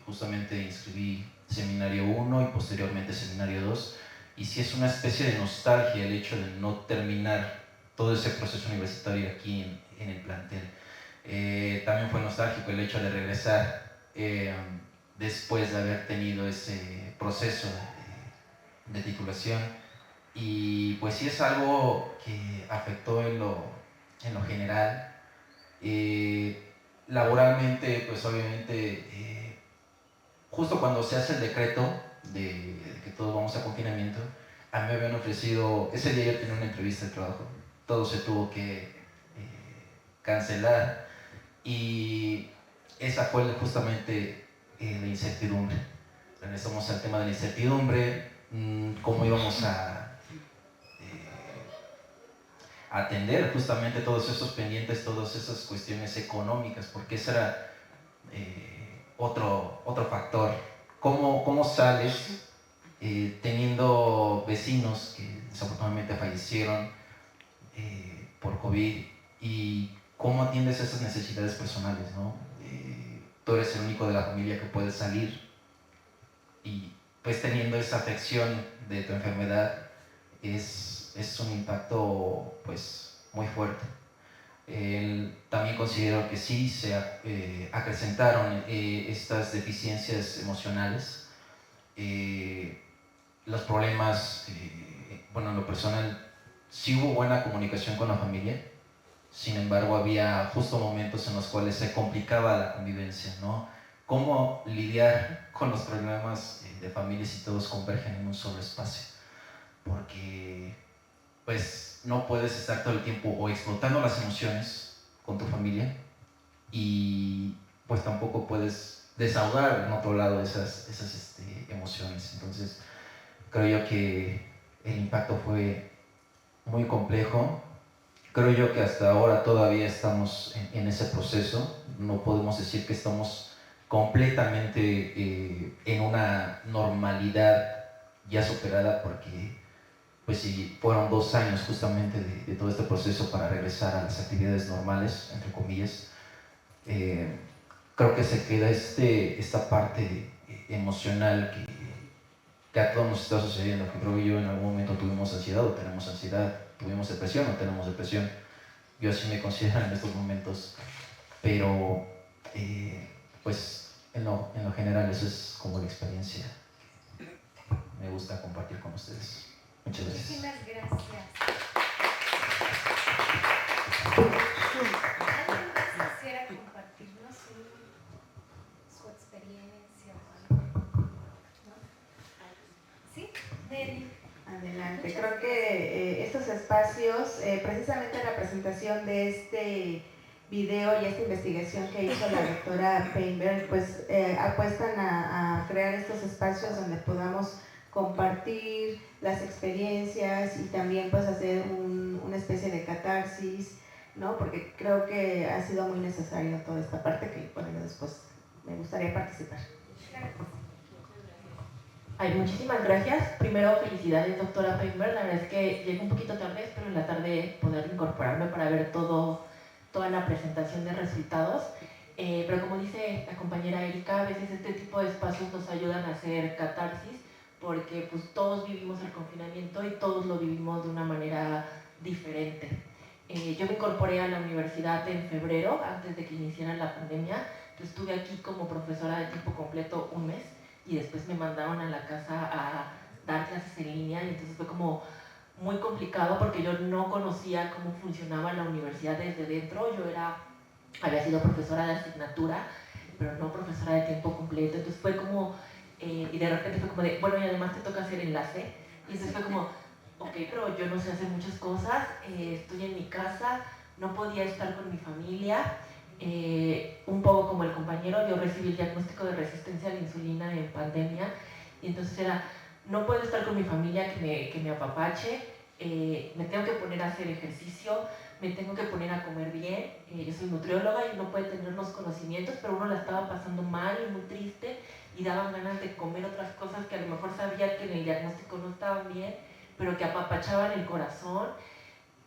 Justamente inscribí seminario 1 y posteriormente seminario 2, y sí es una especie de nostalgia el hecho de no terminar todo ese proceso universitario aquí en el plantel. También fue nostálgico el hecho de regresar después de haber tenido ese proceso de titulación. Y pues sí es algo que afectó en lo general. Laboralmente, pues obviamente, justo cuando se hace el decreto de que todos vamos a confinamiento, a mí me habían ofrecido, ese día yo tenía una entrevista de trabajo, todo se tuvo que cancelar, y esa fue justamente la incertidumbre. Regresamos al tema de la incertidumbre, cómo íbamos a atender justamente todos esos pendientes, todas esas cuestiones económicas, porque ese era otro factor. ¿Cómo sales teniendo vecinos que desafortunadamente fallecieron por COVID, y cómo atiendes esas necesidades personales, ¿no? Tú eres el único de la familia que puede salir, y pues teniendo esa afección de tu enfermedad es un impacto pues muy fuerte. También considero que sí se acrecentaron estas deficiencias emocionales, los problemas, bueno, en lo personal sí hubo buena comunicación con la familia, sin embargo había justo momentos en los cuales se complicaba la convivencia, ¿no? Cómo lidiar con los problemas de familia si todos convergen en un solo espacio, porque pues no puedes estar todo el tiempo o explotando las emociones con tu familia, y pues tampoco puedes desahogar en otro lado esas emociones. Entonces creo yo que el impacto fue muy complejo. Creo yo que hasta ahora todavía estamos en ese proceso. No podemos decir que estamos completamente en una normalidad ya superada, porque pues sí, fueron 2 años justamente de todo este proceso para regresar a las actividades normales, entre comillas. Creo que se queda esta parte emocional que a todos nos está sucediendo, que creo que yo en algún momento tuvimos ansiedad o tenemos ansiedad, tuvimos depresión o tenemos depresión. Yo así me considero en estos momentos, pero pues en lo general eso es como la experiencia que me gusta compartir con ustedes. Muchas gracias. Muchísimas gracias. ¿Alguien más quisiera compartirnos su experiencia o algo? ¿No? ¿Sí? Nelly. Adelante. Creo que estos espacios, precisamente la presentación de este video y esta investigación que hizo la doctora Painberg, pues apuestan a crear estos espacios donde podamos compartir las experiencias y también pues hacer una especie de catarsis, ¿no? Porque creo que ha sido muy necesario toda esta parte que, bueno, después me gustaría participar. Ay, muchísimas gracias. Primero, felicidades, doctora Painberg. La verdad es que llegué un poquito tarde, espero en la tarde poder incorporarme para ver toda la presentación de resultados. Pero como dice la compañera Erika, a veces este tipo de espacios nos ayudan a hacer catarsis, porque pues todos vivimos el confinamiento y todos lo vivimos de una manera diferente. Yo me incorporé a la universidad en febrero, antes de que iniciara la pandemia. Entonces estuve aquí como profesora de tiempo completo 1 mes, y después me mandaron a la casa a dar clases en línea, y entonces fue como muy complicado porque yo no conocía cómo funcionaba la universidad desde dentro. Yo había sido profesora de asignatura, pero no profesora de tiempo completo. Entonces fue como, y de repente fue como de, bueno, y además te toca hacer enlace. Y entonces fue como, ok, pero yo no sé hacer muchas cosas, estoy en mi casa, no podía estar con mi familia. Un poco como el compañero, yo recibí el diagnóstico de resistencia a la insulina en pandemia, y entonces era, no puedo estar con mi familia que me apapache, me tengo que poner a hacer ejercicio, me tengo que poner a comer bien. Yo soy nutrióloga y uno puede tener los conocimientos, pero uno la estaba pasando mal y muy triste, y daban ganas de comer otras cosas que a lo mejor sabía que en el diagnóstico no estaban bien, pero que apapachaban el corazón.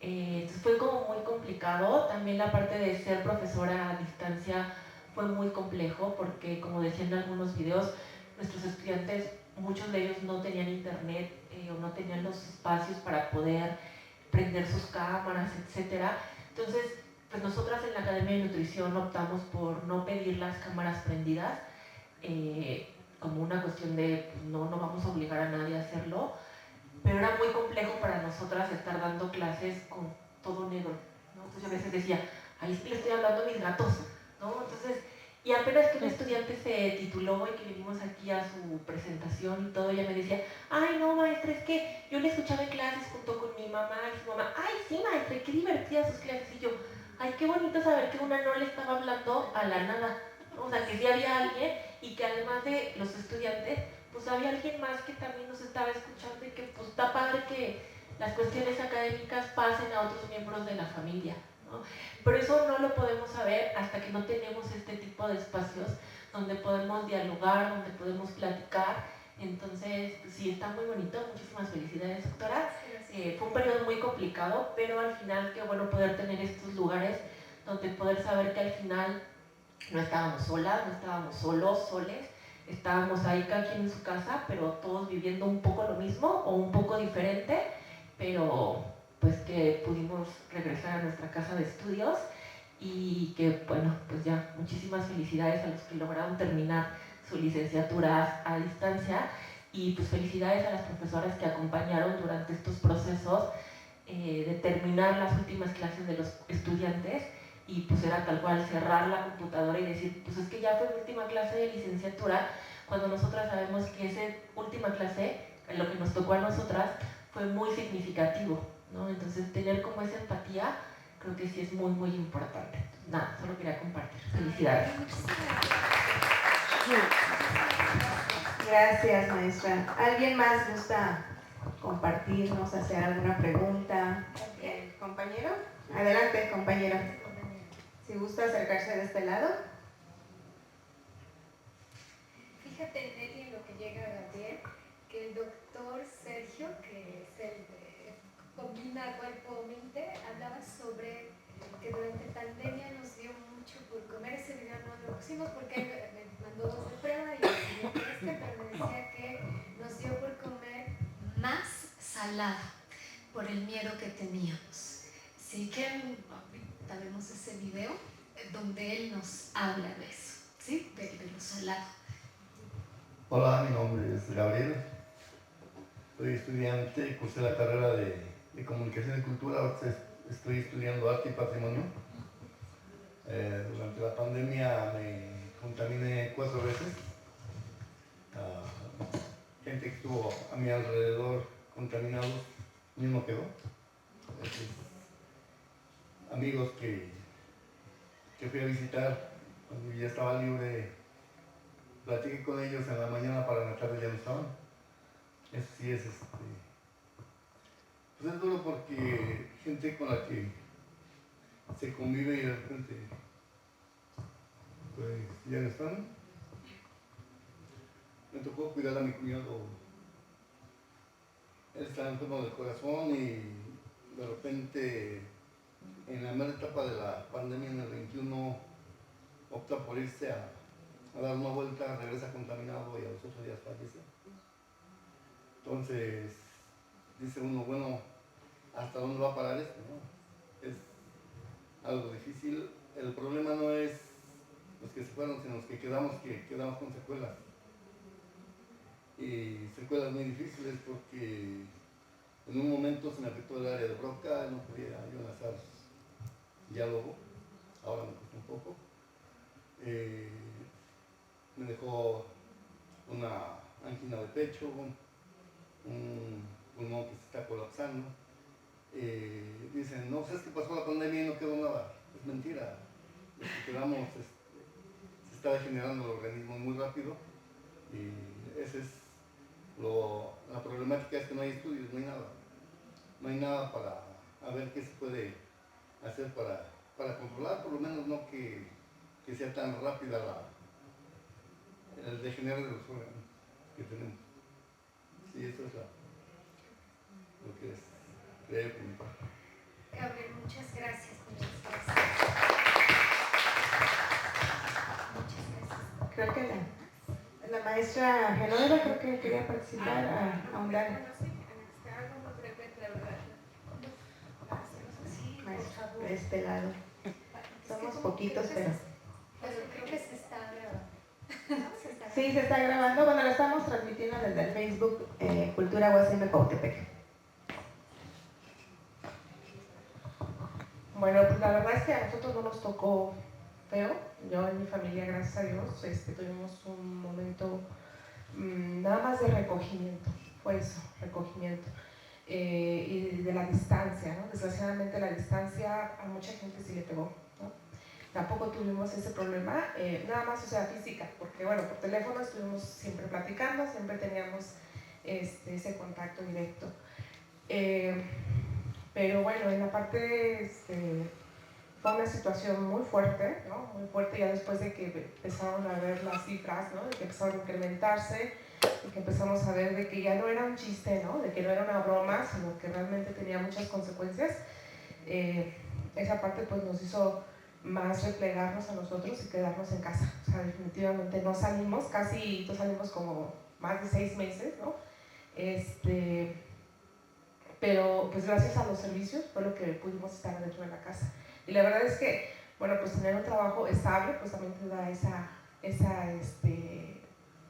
Entonces fue como muy complicado. También la parte de ser profesora a distancia fue muy complejo, porque como decían en algunos videos, nuestros estudiantes, muchos de ellos no tenían internet o no tenían los espacios para poder prender sus cámaras, etc. Entonces, pues nosotras en la Academia de Nutrición optamos por no pedir las cámaras prendidas, como una cuestión de pues, no vamos a obligar a nadie a hacerlo, pero era muy complejo para nosotras estar dando clases con todo negro, ¿no? Entonces yo a veces decía, ahí sí le estoy hablando a mis gatos, ¿no? Entonces, y apenas que un estudiante se tituló y que venimos aquí a su presentación y todo, ella me decía, ay no maestra, es que yo le escuchaba en clases junto con mi mamá y su mamá, ay sí maestra, qué divertidas sus clases, y yo, ay qué bonito saber que una no le estaba hablando a la nada, ¿no? O sea que sí había alguien y que además de los estudiantes, pues había alguien más que también nos estaba escuchando y que pues está padre que las cuestiones académicas pasen a otros miembros de la familia, ¿no? Pero eso no lo podemos saber hasta que no tenemos este tipo de espacios donde podemos dialogar, donde podemos platicar. Entonces, pues, sí, está muy bonito. Muchísimas felicidades, doctora. Fue un periodo muy complicado, pero al final qué bueno poder tener estos lugares donde poder saber que al final no estábamos solas, no estábamos solos, soles. Estábamos ahí cada quien en su casa, pero todos viviendo un poco lo mismo o un poco diferente, pero pues que pudimos regresar a nuestra casa de estudios y que bueno, pues ya muchísimas felicidades a los que lograron terminar su licenciatura a distancia y pues felicidades a las profesoras que acompañaron durante estos procesos de terminar las últimas clases de los estudiantes y pues era tal cual cerrar la computadora y decir, pues es que ya fue mi última clase de licenciatura, cuando nosotras sabemos que esa última clase, lo que nos tocó a nosotras, fue muy significativo, ¿no? Entonces tener como esa empatía creo que sí es muy muy importante. Nada, solo quería compartir. Felicidades. Gracias, maestra. ¿Alguien más gusta compartirnos, hacer alguna pregunta? ¿Compañero? Adelante, compañero. Si gusta acercarse de este lado. Fíjate, Nelly, en lo que llega a Gabriel, que el doctor Sergio, que es el de Combina Cuerpo-Mente, hablaba sobre que durante pandemia nos dio mucho por comer. Ese video no lo pusimos porque me mandó 2 de prueba y pero me decía que nos dio por comer más salada por el miedo que teníamos. Así que ahorita vemos ese video donde él nos habla de eso, ¿sí? De lo salado. Hola, mi nombre es Gabriel, soy estudiante y cursé la carrera de Comunicación y Cultura, ahora estoy estudiando Arte y Patrimonio. Durante la pandemia me contaminé 4 veces, gente que estuvo a mi alrededor contaminados, mismo quedó. Amigos que fui a visitar cuando ya estaba libre, platiqué con ellos en la mañana, para la tarde ya no estaban. Eso sí es pues es duro porque gente con la que se convive y de repente pues ya no están. Me tocó cuidar a mi cuñado, él estaba enfermo del corazón y de repente en la mera etapa de la pandemia en el 21 opta por irse a dar una vuelta, regresa contaminado y a los 8 días fallece. Entonces dice uno, bueno, ¿hasta dónde va a parar esto? ¿No? Es algo difícil. El problema no es los que se fueron, sino los que quedamos con secuelas. Y secuelas muy difíciles porque en un momento se me afectó el área de Broca, no podía yo enlazar diálogo, ahora me cuesta un poco. Me dejó una angina de pecho, un pulmón que se está colapsando. Dicen, no, ¿sabes qué pasó la pandemia y no quedó nada? Es mentira. Los que quedamos, se está degenerando el organismo muy rápido y esa es la problemática, es que no hay estudios, no hay nada. No hay nada para ver qué se puede hacer para controlar, por lo menos no que sea tan rápida el degenerar de los órganos que tenemos. Sí, eso es lo que es creer por mi parte. Gabriel, muchas gracias por las clases. Muchas gracias. Creo que la maestra Genoveva creo que quería participar a ahondar. Algo muy breve, la verdad. Maestra, de este lado. Somos poquitos, pero creo que se está grabando. Se está Sí, se está grabando. Bueno, lo estamos transmitiendo desde el Facebook Cultura UASM Cuautepec. Bueno, pues la verdad es que a nosotros no nos tocó feo. Yo en mi familia, gracias a Dios, tuvimos un momento nada más de recogimiento. Fue eso, recogimiento. Y de la distancia, ¿no? Desgraciadamente la distancia a mucha gente sí le pegó, ¿no? Tampoco tuvimos ese problema, nada más, o sea, física, porque bueno, por teléfono estuvimos siempre platicando, siempre teníamos ese contacto directo. Pero bueno, en la parte, fue una situación muy fuerte, ¿no? Muy fuerte ya después de que empezaron a ver las cifras, ¿no? De que empezaron a incrementarse, de que empezamos a ver de que ya no era un chiste, ¿no? De que no era una broma, sino que realmente tenía muchas consecuencias. Esa parte pues nos hizo más replegarnos a nosotros y quedarnos en casa. O sea, definitivamente no salimos, casi no salimos como más de 6 meses, ¿no? Pero pues gracias a los servicios fue lo que pudimos estar dentro de la casa. Y la verdad es que, bueno, pues tener un trabajo estable pues también te da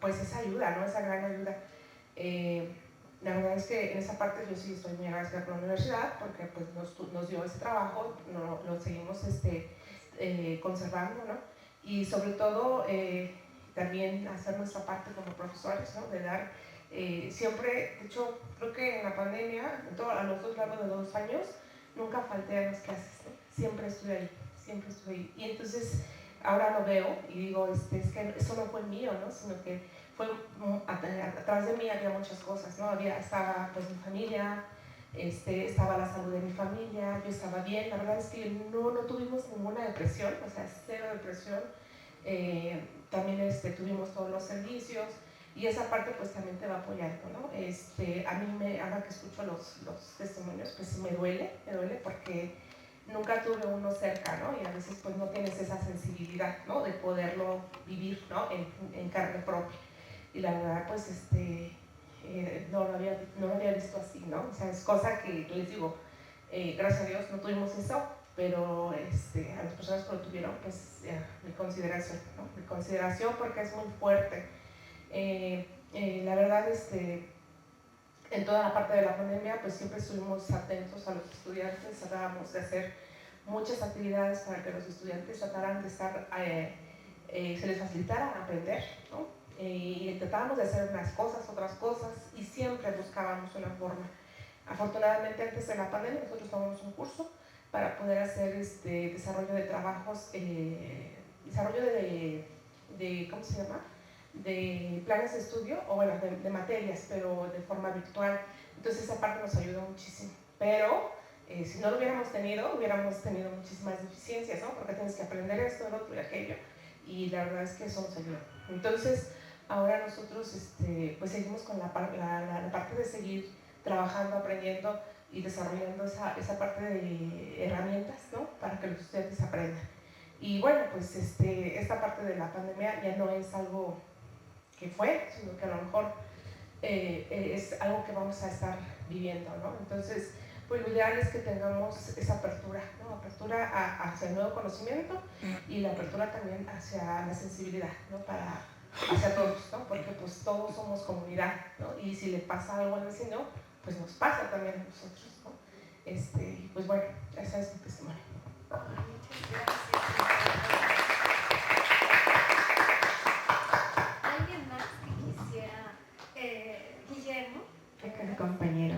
pues esa ayuda, ¿no? Esa gran ayuda. La verdad es que en esa parte yo sí estoy muy agradecida con la universidad porque pues nos dio ese trabajo, lo seguimos conservando, ¿no? Y sobre todo también hacer nuestra parte como profesores, ¿no? De dar siempre, de hecho, creo que en la pandemia, a los 2 largos de 2 años, nunca falté a las clases, ¿no? Siempre estuve ahí, siempre estuve ahí. Y entonces ahora lo veo y digo, es que eso no fue mío, ¿no? Sino que fue atrás de mí había muchas cosas, ¿no? Estaba pues mi familia, estaba la salud de mi familia, yo estaba bien. La verdad es que no tuvimos ninguna depresión, o sea, 0 depresión. También tuvimos todos los servicios y esa parte pues también te va apoyando, ¿no? A mí ahora que escucho los testimonios pues sí me duele porque nunca tuve uno cerca, ¿no? Y a veces pues no tienes esa sensibilidad, ¿no? De poderlo vivir, ¿no? En carne propia. Y la verdad pues no lo había visto así, ¿no? O sea, es cosa que les digo, gracias a Dios no tuvimos eso, pero a las personas que lo tuvieron pues mi consideración, ¿no? Mi consideración porque es muy fuerte. La verdad en toda la parte de la pandemia pues siempre estuvimos atentos a los estudiantes, tratábamos de hacer muchas actividades para que los estudiantes trataran de estar, se les facilitara aprender, ¿no? Y tratábamos de hacer unas cosas, otras cosas y siempre buscábamos una forma. Afortunadamente antes de la pandemia nosotros tomamos un curso para poder hacer desarrollo de trabajos, desarrollo de ¿cómo se llama? De planes de estudio o bueno, de materias, pero de forma virtual. Entonces esa parte nos ayudó muchísimo. Pero si no lo hubiéramos tenido muchísimas deficiencias, ¿no? Porque tienes que aprender esto, el otro y aquello. Y la verdad es que eso nos ayudó. Entonces ahora nosotros pues seguimos con la parte de seguir trabajando, aprendiendo y desarrollando esa parte de herramientas, ¿no? Para que los estudiantes aprendan. Y bueno, pues esta parte de la pandemia ya no es algo que fue, sino que a lo mejor es algo que vamos a estar viviendo, ¿no? Entonces, pues lo ideal es que tengamos esa apertura, ¿no? Apertura hacia el nuevo conocimiento y la apertura también hacia la sensibilidad, ¿no? Hacia todos, ¿no? Porque pues todos somos comunidad, ¿no? Y si le pasa algo al vecino, pues nos pasa también a nosotros, ¿no? Pues bueno, ese es mi testimonio. Muchas gracias. ¿Alguien más que quisiera? Guillermo. Acá el compañero.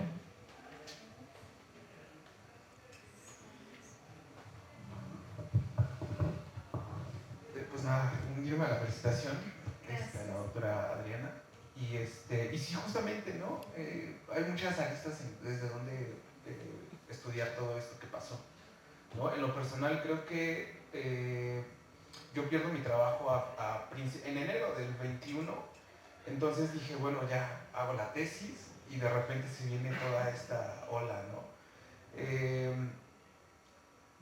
Pues nada, unirme a la felicitación a la doctora Adriana. Y sí, justamente, ¿no? Hay muchas aristas desde donde estudiar todo esto que pasó, ¿no? En lo personal creo que yo pierdo mi trabajo en enero del 21, entonces dije, bueno, ya hago la tesis y de repente se viene toda esta ola, ¿no?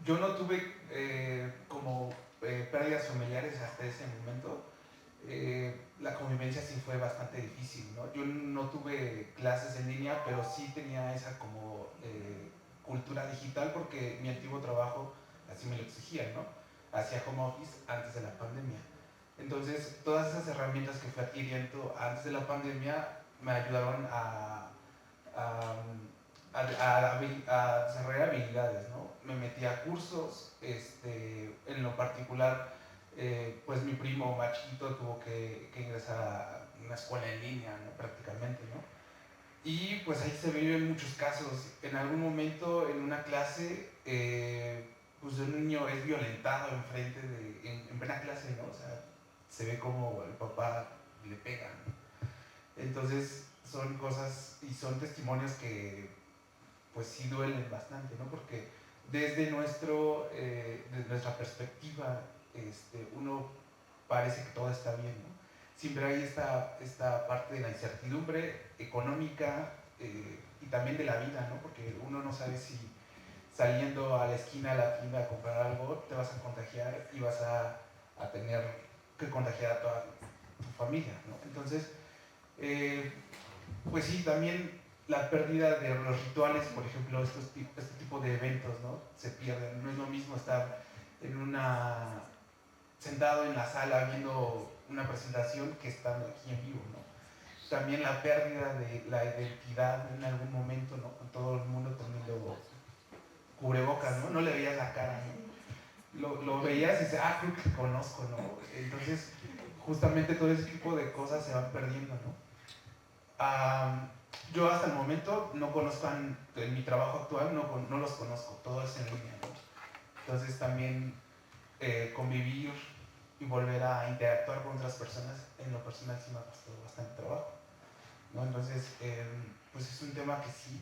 Yo no tuve como pérdidas familiares hasta ese momento. La convivencia sí fue bastante difícil, ¿no? Yo no tuve clases en línea, pero sí tenía esa como cultura digital porque mi antiguo trabajo así me lo exigía, ¿no? Hacía home office antes de la pandemia. Entonces, todas esas herramientas que fui adquiriendo antes de la pandemia me ayudaron a desarrollar habilidades, ¿no? Me metí a cursos, en lo particular, pues mi primo más chiquito tuvo que ingresar a una escuela en línea, ¿no? Prácticamente, ¿no? Y pues ahí se viven muchos casos. En algún momento en una clase, pues un niño es violentado en plena clase, ¿no? O sea, se ve como el papá le pega, ¿no? Entonces son cosas y son testimonios que pues sí duelen bastante, ¿no? Porque desde nuestra perspectiva, uno parece que todo está bien, ¿no? Siempre hay esta parte de la incertidumbre económica y también de la vida, ¿no? Porque uno no sabe si saliendo a la esquina de la tienda a comprar algo te vas a contagiar y vas a tener que contagiar a toda tu familia, ¿no? Entonces, pues sí, también la pérdida de los rituales, por ejemplo, este tipo de eventos, ¿no? Se pierden. No es lo mismo estar sentado en la sala viendo una presentación que estando aquí en vivo, ¿no? También la pérdida de la identidad en algún momento, ¿no? Con todo el mundo teniendo cubrebocas, ¿no? No le veías la cara, ¿no? Lo veías y dices, creo que te conozco, ¿no? Entonces, justamente todo ese tipo de cosas se van perdiendo, ¿no? Yo hasta el momento no conozco, en mi trabajo actual no los conozco, todo es en línea, ¿no? Entonces también convivir y volver a interactuar con otras personas, en lo personal sí me ha costado bastante trabajo, ¿no? Entonces, pues es un tema que sí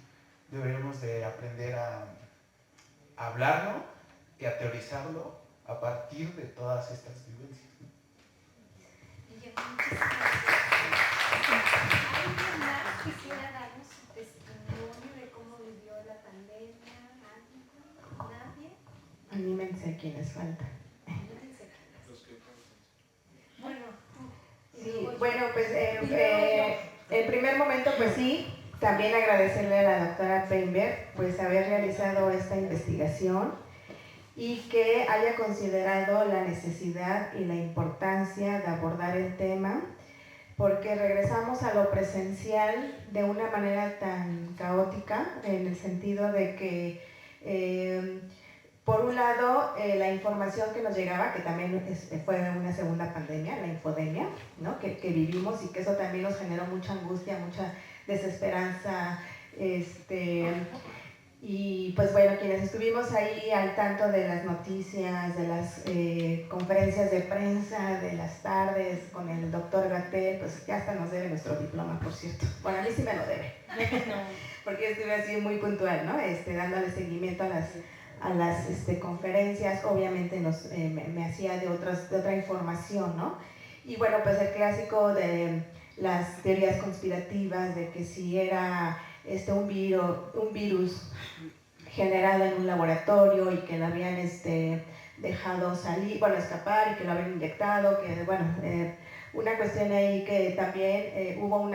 deberíamos de aprender a hablarlo y a teorizarlo a partir de todas estas vivencias, ¿no? ¿Alguien más quisiera darnos su testimonio de cómo vivió la pandemia? ¿Nadie? Anímense quienes faltan. Bueno, sí, bueno, pues en primer momento, pues sí, también agradecerle a la doctora Painberg pues haber realizado esta investigación y que haya considerado la necesidad y la importancia de abordar el tema, porque regresamos a lo presencial de una manera tan caótica, en el sentido de que por un lado, la información que nos llegaba, que también fue una segunda pandemia, la infodemia, ¿no? que vivimos, y que eso también nos generó mucha angustia, mucha desesperanza, y pues bueno, quienes estuvimos ahí al tanto de las noticias, de las conferencias de prensa, de las tardes con el doctor Gatell, pues ya hasta nos debe nuestro diploma, por cierto. Bueno, a mí sí me lo debe, porque yo estuve así muy puntual, ¿no? Dándole seguimiento a las conferencias, obviamente me hacía de otra información, ¿no? Y bueno, pues el clásico de las teorías conspirativas, de que si era un virus generado en un laboratorio y que lo habían dejado escapar y que lo habían inyectado, que bueno, una cuestión ahí que también hubo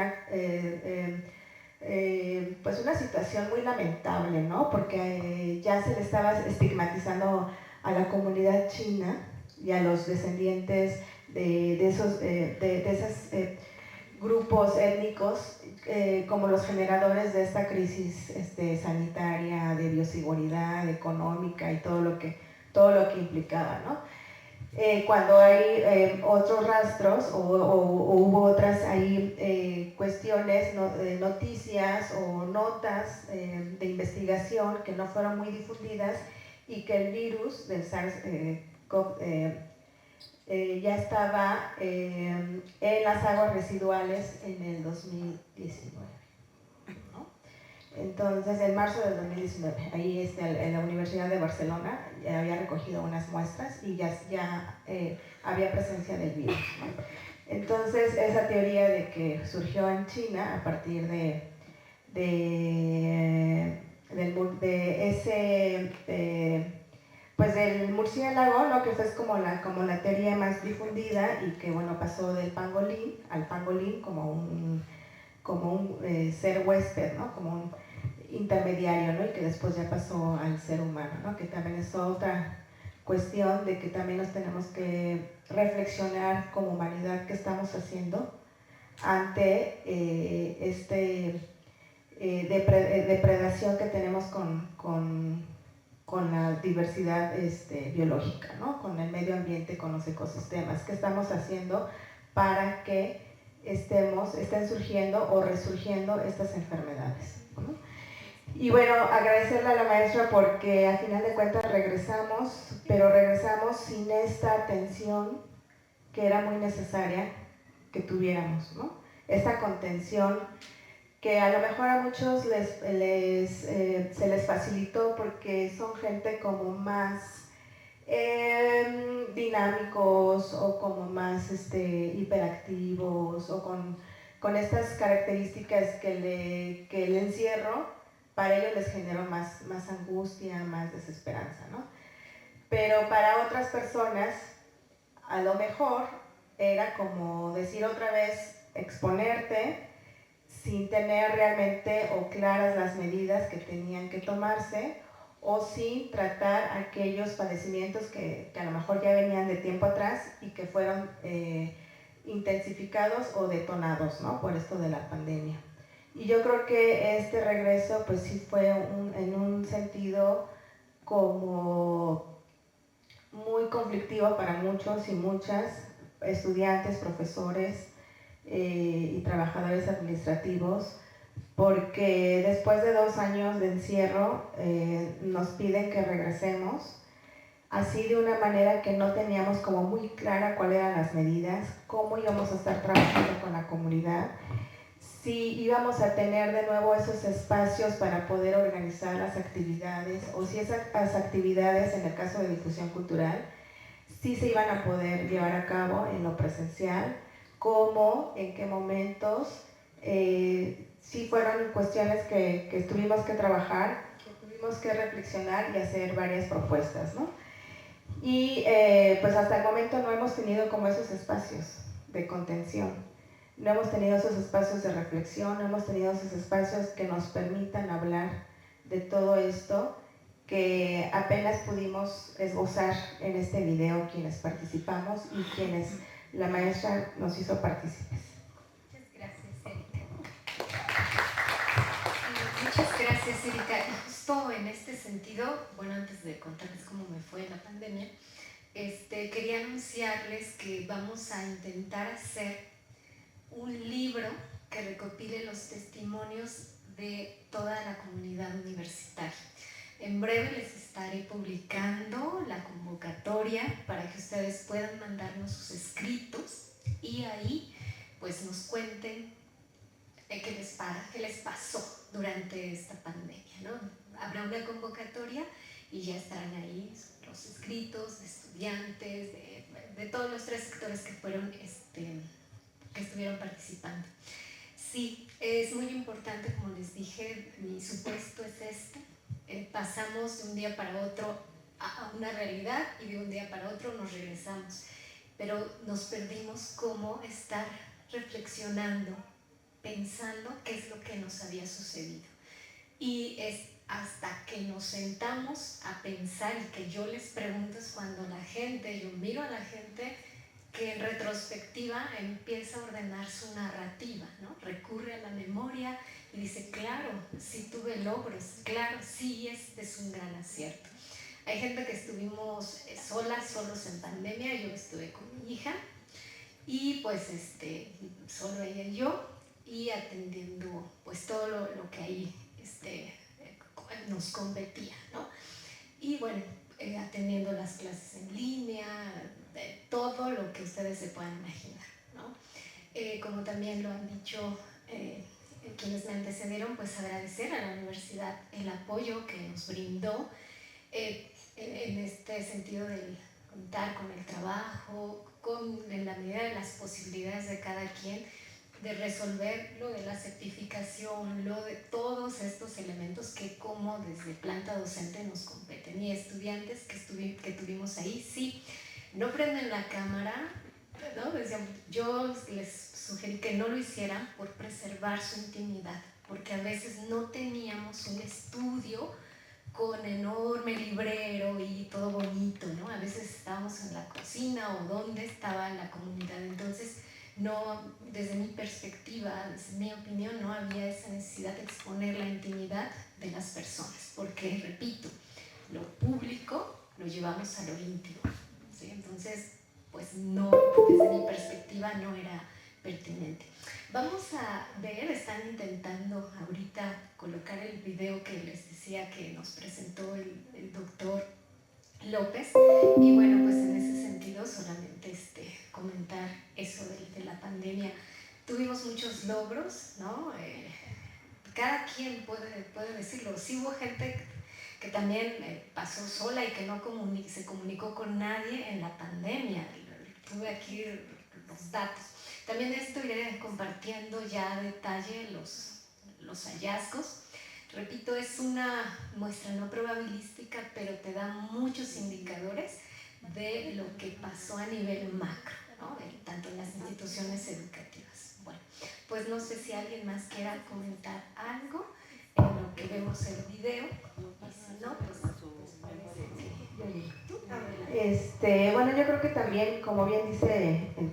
pues una situación muy lamentable, ¿no? Porque ya se le estaba estigmatizando a la comunidad china y a los descendientes de esos grupos étnicos como los generadores de esta crisis sanitaria, de bioseguridad, económica y todo lo que implicaba, ¿no? Cuando hay otros rastros o hubo otras ahí cuestiones, noticias o notas de investigación que no fueron muy difundidas y que el virus del SARS-CoV ya estaba en las aguas residuales en el 2019, ¿no? Entonces, en marzo del 2019, ahí en la Universidad de Barcelona ya había recogido unas muestras y ya había presencia del virus, ¿no? Entonces, esa teoría de que surgió en China a partir del murciélago, ¿no? Que fue como la teoría más difundida y que bueno, pasó del pangolín al pangolín como un ser huésped, ¿no? Como un intermediario, ¿no? Y que después ya pasó al ser humano, ¿no? Que también es otra cuestión de que también nos tenemos que reflexionar como humanidad qué estamos haciendo ante depredación que tenemos con la diversidad biológica, ¿no? Con el medio ambiente, con los ecosistemas. ¿Qué estamos haciendo para que estén surgiendo o resurgiendo estas enfermedades, ¿no? Y bueno, agradecerle a la maestra porque a final de cuentas regresamos, pero regresamos sin esta atención que era muy necesaria que tuviéramos, ¿no? Esta contención que a lo mejor a muchos se les facilitó porque son gente como más dinámicos o como más hiperactivos o con estas características que el encierro para ellos les generó más angustia, más desesperanza, ¿no? Pero para otras personas a lo mejor era como decir otra vez, exponerte sin tener realmente o claras las medidas que tenían que tomarse o sin tratar aquellos padecimientos que a lo mejor ya venían de tiempo atrás y que fueron intensificados o detonados, ¿no? Por esto de la pandemia. Y yo creo que este regreso pues sí fue en un sentido como muy conflictivo para muchos y muchas estudiantes, profesores y trabajadores administrativos, porque después de 2 años de encierro nos piden que regresemos, así de una manera que no teníamos como muy clara cuáles eran las medidas, cómo íbamos a estar trabajando con la comunidad, si íbamos a tener de nuevo esos espacios para poder organizar las actividades o si esas actividades, en el caso de difusión cultural, sí se iban a poder llevar a cabo en lo presencial, cómo, en qué momentos, sí fueron cuestiones que tuvimos que trabajar, que tuvimos que reflexionar y hacer varias propuestas, ¿no? Y pues hasta el momento no hemos tenido como esos espacios de contención. No hemos tenido esos espacios de reflexión, no hemos tenido esos espacios que nos permitan hablar de todo esto que apenas pudimos esbozar en este video quienes participamos y quienes la maestra nos hizo partícipes. Muchas gracias, Erika. Muchas gracias, Erika. Y justo en este sentido, bueno, antes de contarles cómo me fue la pandemia, quería anunciarles que vamos a intentar hacer un libro que recopile los testimonios de toda la comunidad universitaria. En breve les estaré publicando la convocatoria para que ustedes puedan mandarnos sus escritos y ahí pues nos cuenten qué les pasó durante esta pandemia, ¿no? Habrá una convocatoria y ya estarán ahí los escritos de estudiantes, de todos los 3 sectores que fueron que estuvieron participando. Sí, es muy importante, como les dije, mi supuesto es pasamos de un día para otro a una realidad y de un día para otro nos regresamos, pero nos perdimos cómo estar reflexionando, pensando qué es lo que nos había sucedido. Y es hasta que nos sentamos a pensar y que yo les pregunto es cuando yo miro a la gente que en retrospectiva empieza a ordenar su narrativa, ¿no? Recurre a la memoria y dice, claro, sí tuve logros, claro, sí, este es un gran acierto. Hay gente que estuvimos solos en pandemia, yo estuve con mi hija y pues solo ella y yo y atendiendo pues todo lo que ahí nos competía, ¿no? Y bueno, atendiendo las clases en línea, de todo lo que ustedes se puedan imaginar, ¿no? Como también lo han dicho quienes me antecedieron, pues agradecer a la universidad el apoyo que nos brindó en este sentido de contar con el trabajo, en la medida de las posibilidades de cada quien, de resolver lo de la certificación, lo de todos estos elementos que como desde planta docente nos competen. Y estudiantes que tuvimos ahí, sí, no prenden la cámara, ¿no? Yo les sugerí que no lo hicieran por preservar su intimidad, porque a veces no teníamos un estudio con enorme librero y todo bonito, ¿no? A veces estábamos en la cocina o donde estaba la comunidad. Entonces, no, desde mi perspectiva, desde mi opinión, no había esa necesidad de exponer la intimidad de las personas, porque, repito, lo público lo llevamos a lo íntimo, ¿sí? Entonces, pues no, desde mi perspectiva no era pertinente. Vamos a ver, están intentando ahorita colocar el video que les decía que nos presentó el doctor López, y bueno, pues en ese sentido solamente comentar eso de la pandemia. Tuvimos muchos logros, ¿no? Cada quien puede decirlo. Sí hubo gente que también pasó sola y que no se comunicó con nadie en la pandemia. Tuve aquí los datos. También esto iré compartiendo ya a detalle los hallazgos. Repito, es una muestra no probabilística, pero te da muchos indicadores de lo que pasó a nivel macro, ¿no? Tanto en las instituciones educativas. Bueno, pues no sé si alguien más quiera comentar algo en lo que vemos el video. Y si no, pues bueno, yo creo que también, como bien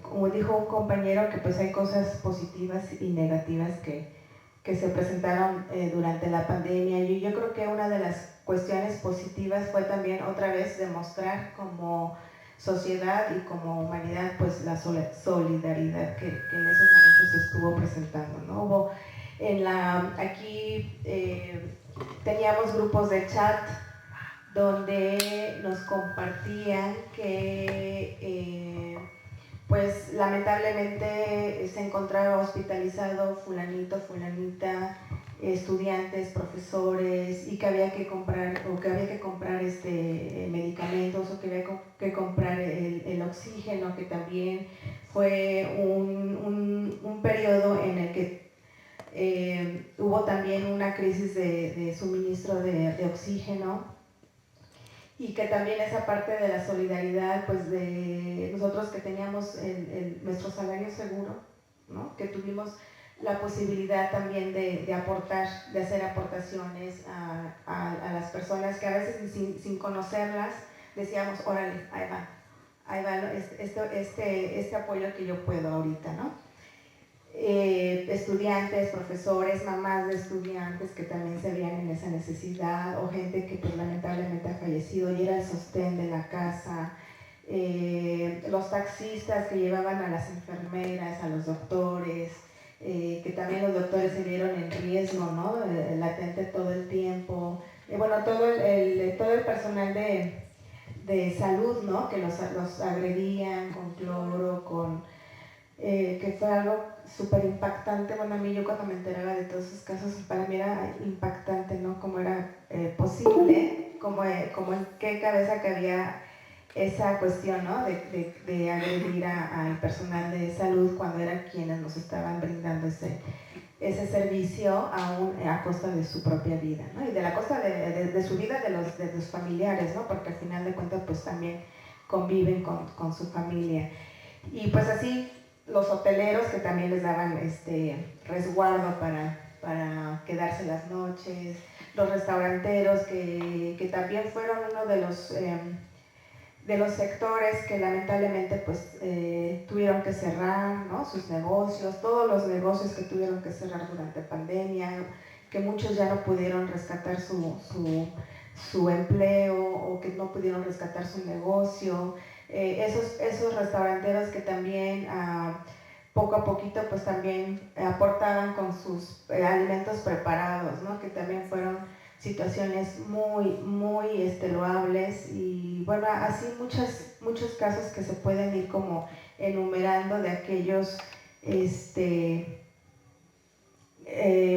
como dijo un compañero, que pues hay cosas positivas y negativas que se presentaron durante la pandemia. Y yo creo que una de las cuestiones positivas fue también otra vez demostrar como sociedad y como humanidad pues la solidaridad que en esos momentos se estuvo presentando, ¿no? Hubo aquí teníamos grupos de chat donde nos compartían que pues lamentablemente se encontraba hospitalizado fulanito, fulanita, estudiantes, profesores, y que había que comprar medicamentos, o que había que comprar el oxígeno, que también fue un periodo en el que hubo también una crisis de suministro de oxígeno. Y que también esa parte de la solidaridad, pues de nosotros que teníamos nuestro salario seguro, ¿no? Que tuvimos la posibilidad también de aportar, de hacer aportaciones a las personas que a veces sin conocerlas decíamos, órale, ahí va este apoyo que yo puedo ahorita, ¿no? Estudiantes, profesores, mamás de estudiantes que también se veían en esa necesidad, o gente que pues lamentablemente ha fallecido y era el sostén de la casa, los taxistas que llevaban a las enfermeras, a los doctores, que también los doctores se vieron en riesgo, ¿no? Latente todo el tiempo, bueno, todo el personal de salud, ¿no? Que los agredían con cloro, que fue algo súper impactante. Bueno, a mí, yo cuando me enteraba de todos esos casos, para mí era impactante, ¿no? Cómo era posible, como en qué cabeza cabía esa cuestión, ¿no? De agredir al personal de salud cuando eran quienes nos estaban brindando ese servicio a costa de su propia vida, ¿no? Y de la costa de su vida, de los familiares, ¿no? Porque al final de cuentas pues también conviven con su familia. Y pues así los hoteleros que también les daban resguardo para quedarse las noches, los restauranteros que también fueron uno de los sectores que lamentablemente pues tuvieron que cerrar, ¿no? Sus negocios, todos los negocios que tuvieron que cerrar durante pandemia, que muchos ya no pudieron rescatar su empleo, o que no pudieron rescatar su negocio. Esos restauranteros que también poco a poquito pues también aportaban con sus alimentos preparados, ¿no? Que también fueron situaciones muy loables. Y bueno, así muchos casos que se pueden ir como enumerando de aquellos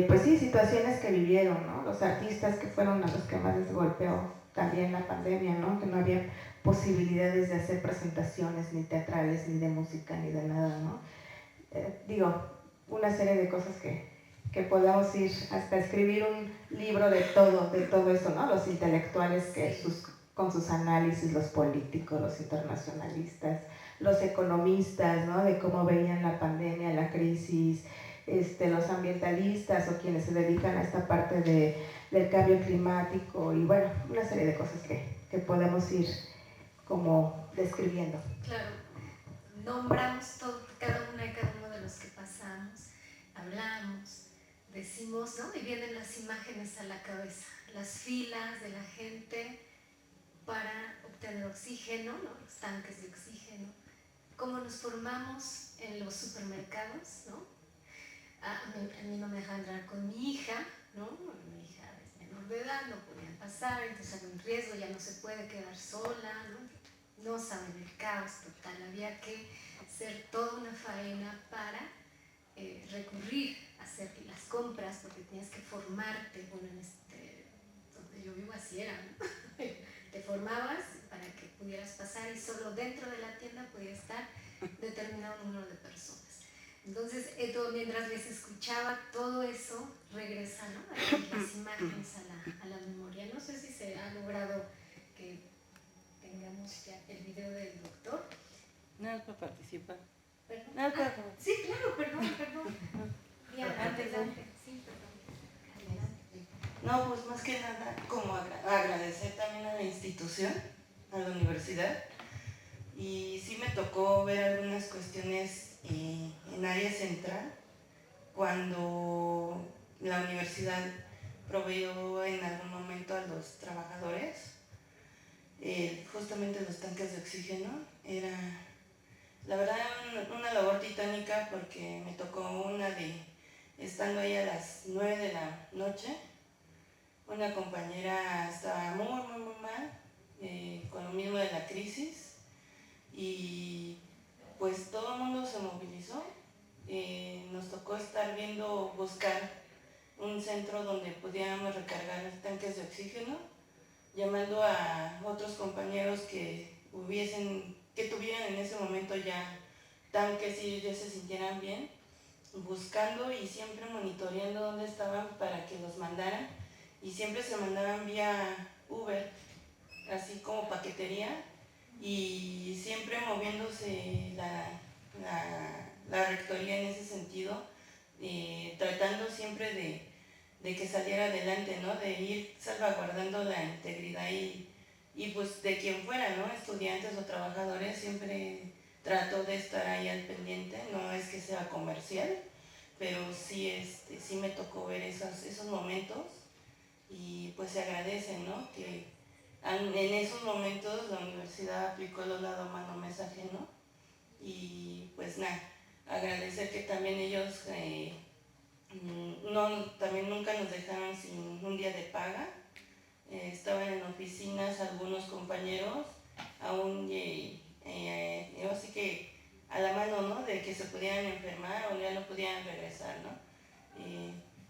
pues sí, situaciones que vivieron, ¿no? Los artistas que fueron a los que más les golpeó también la pandemia, ¿no? Que no había posibilidades de hacer presentaciones ni teatrales, ni de música, ni de nada, ¿no? Una serie de cosas que podamos ir hasta escribir un libro de todo eso, ¿no? Los intelectuales con sus análisis, los políticos, los internacionalistas, los economistas, ¿no? De cómo veían la pandemia, la crisis, los ambientalistas o quienes se dedican a esta parte del cambio climático y bueno, una serie de cosas que podemos ir como describiendo. Claro, nombramos cada uno de los que pasamos, hablamos, decimos, ¿no? Y vienen las imágenes a la cabeza, las filas de la gente para obtener oxígeno, ¿no? Los tanques de oxígeno, cómo nos formamos en los supermercados, ¿no? A mí no me dejaban entrar con mi hija, ¿no? Mi hija es menor de edad, no podían pasar, entonces había un riesgo, ya no se puede quedar sola, ¿no? No saben el caos total, había que hacer toda una faena para recurrir a hacer las compras, porque tenías que formarte, bueno, donde yo vivo así era, ¿no? Te formabas para que pudieras pasar y solo dentro de la tienda podía estar determinado número de personas. Entonces, mientras les escuchaba, todo eso regresa, ¿no? Las imágenes a la memoria. No sé si se ha logrado que tengamos ya el video del doctor. No, para participar. ¿Perdón? No, sí, claro, perdón. Bien, adelante. Sí, perdón. No, pues más que nada, como agradecer también a la institución, a la universidad. Y sí me tocó ver algunas cuestiones en área central, cuando la universidad proveyó en algún momento a los trabajadores justamente los tanques de oxígeno. Era, la verdad, una labor titánica, porque me tocó estando ahí a las 9 de la noche, una compañera estaba muy mal, con lo mismo de la crisis, y pues todo el mundo se movilizó. Nos tocó buscar un centro donde pudiéramos recargar tanques de oxígeno, llamando a otros compañeros que tuvieran en ese momento ya tanques y ellos ya se sintieran bien, buscando y siempre monitoreando dónde estaban para que los mandaran, y siempre se mandaban vía Uber, así como paquetería, y siempre moviéndose la rectoría en ese sentido, tratando siempre de que saliera adelante, ¿no? De ir salvaguardando la integridad y pues de quien fuera, ¿no? Estudiantes o trabajadores, siempre trató de estar ahí al pendiente. No es que sea comercial, pero sí, sí me tocó ver esos momentos, y pues se agradece, ¿no? Que en esos momentos la universidad aplicó el lado mano mensaje, ¿no? Y pues nada, agradecer que también ellos también nunca nos dejaron sin un día de paga. Estaban en oficinas algunos compañeros, aún así que a la mano, ¿no? De que se pudieran enfermar o ya no pudieran regresar, ¿no?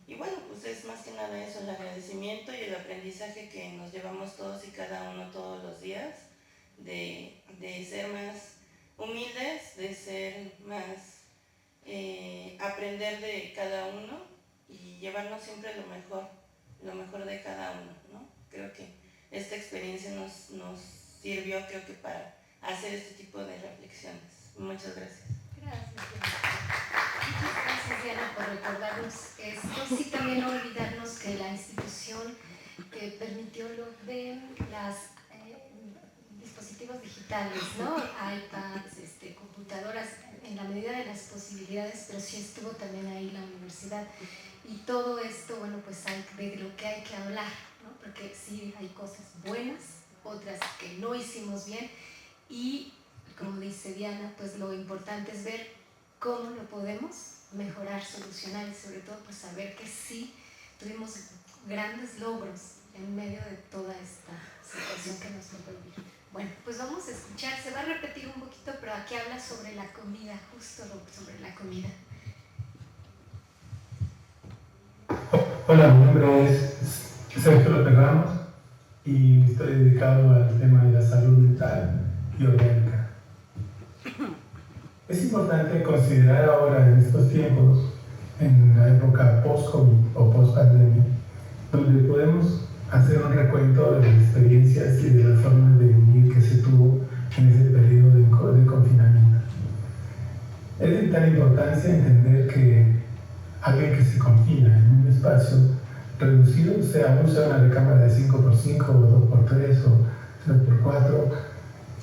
Y bueno, pues es más que nada eso, el agradecimiento y el aprendizaje que nos llevamos todos y cada uno todos los días, de ser más humildes, de ser más, aprender de cada uno y llevarnos siempre lo mejor de cada uno, ¿no? Creo que esta experiencia nos sirvió, creo que para hacer este tipo de reflexiones. Muchas gracias. Gracias, Diana, por recordarnos esto. Sí, también no olvidarnos que la institución permitió lo de las dispositivos digitales, ¿no? iPads, computadoras, en la medida de las posibilidades, pero sí estuvo también ahí la universidad. Y todo esto, bueno, pues de lo que hay que hablar, ¿no? Porque sí hay cosas buenas, otras que no hicimos bien, y como dice Diana, pues lo importante es ver cómo lo podemos mejorar, solucionar, y sobre todo pues saber que sí tuvimos grandes logros en medio de toda esta situación que nos tocó vivir. Bueno, pues vamos a escuchar, se va a repetir un poquito, pero aquí habla sobre la comida, justo sobre la comida. Hola, mi nombre es Sergio López Ramos y estoy dedicado al tema de la salud mental y orgánica. Es importante considerar ahora, en estos tiempos, en la época post-COVID o post-pandemia, donde podemos hacer un recuento de las experiencias y de la forma de vivir que se tuvo en ese periodo de confinamiento. Es de tal importancia entender que alguien que se confina en un espacio reducido, sea una recámara de 5x5 o 2x3 o 3x4,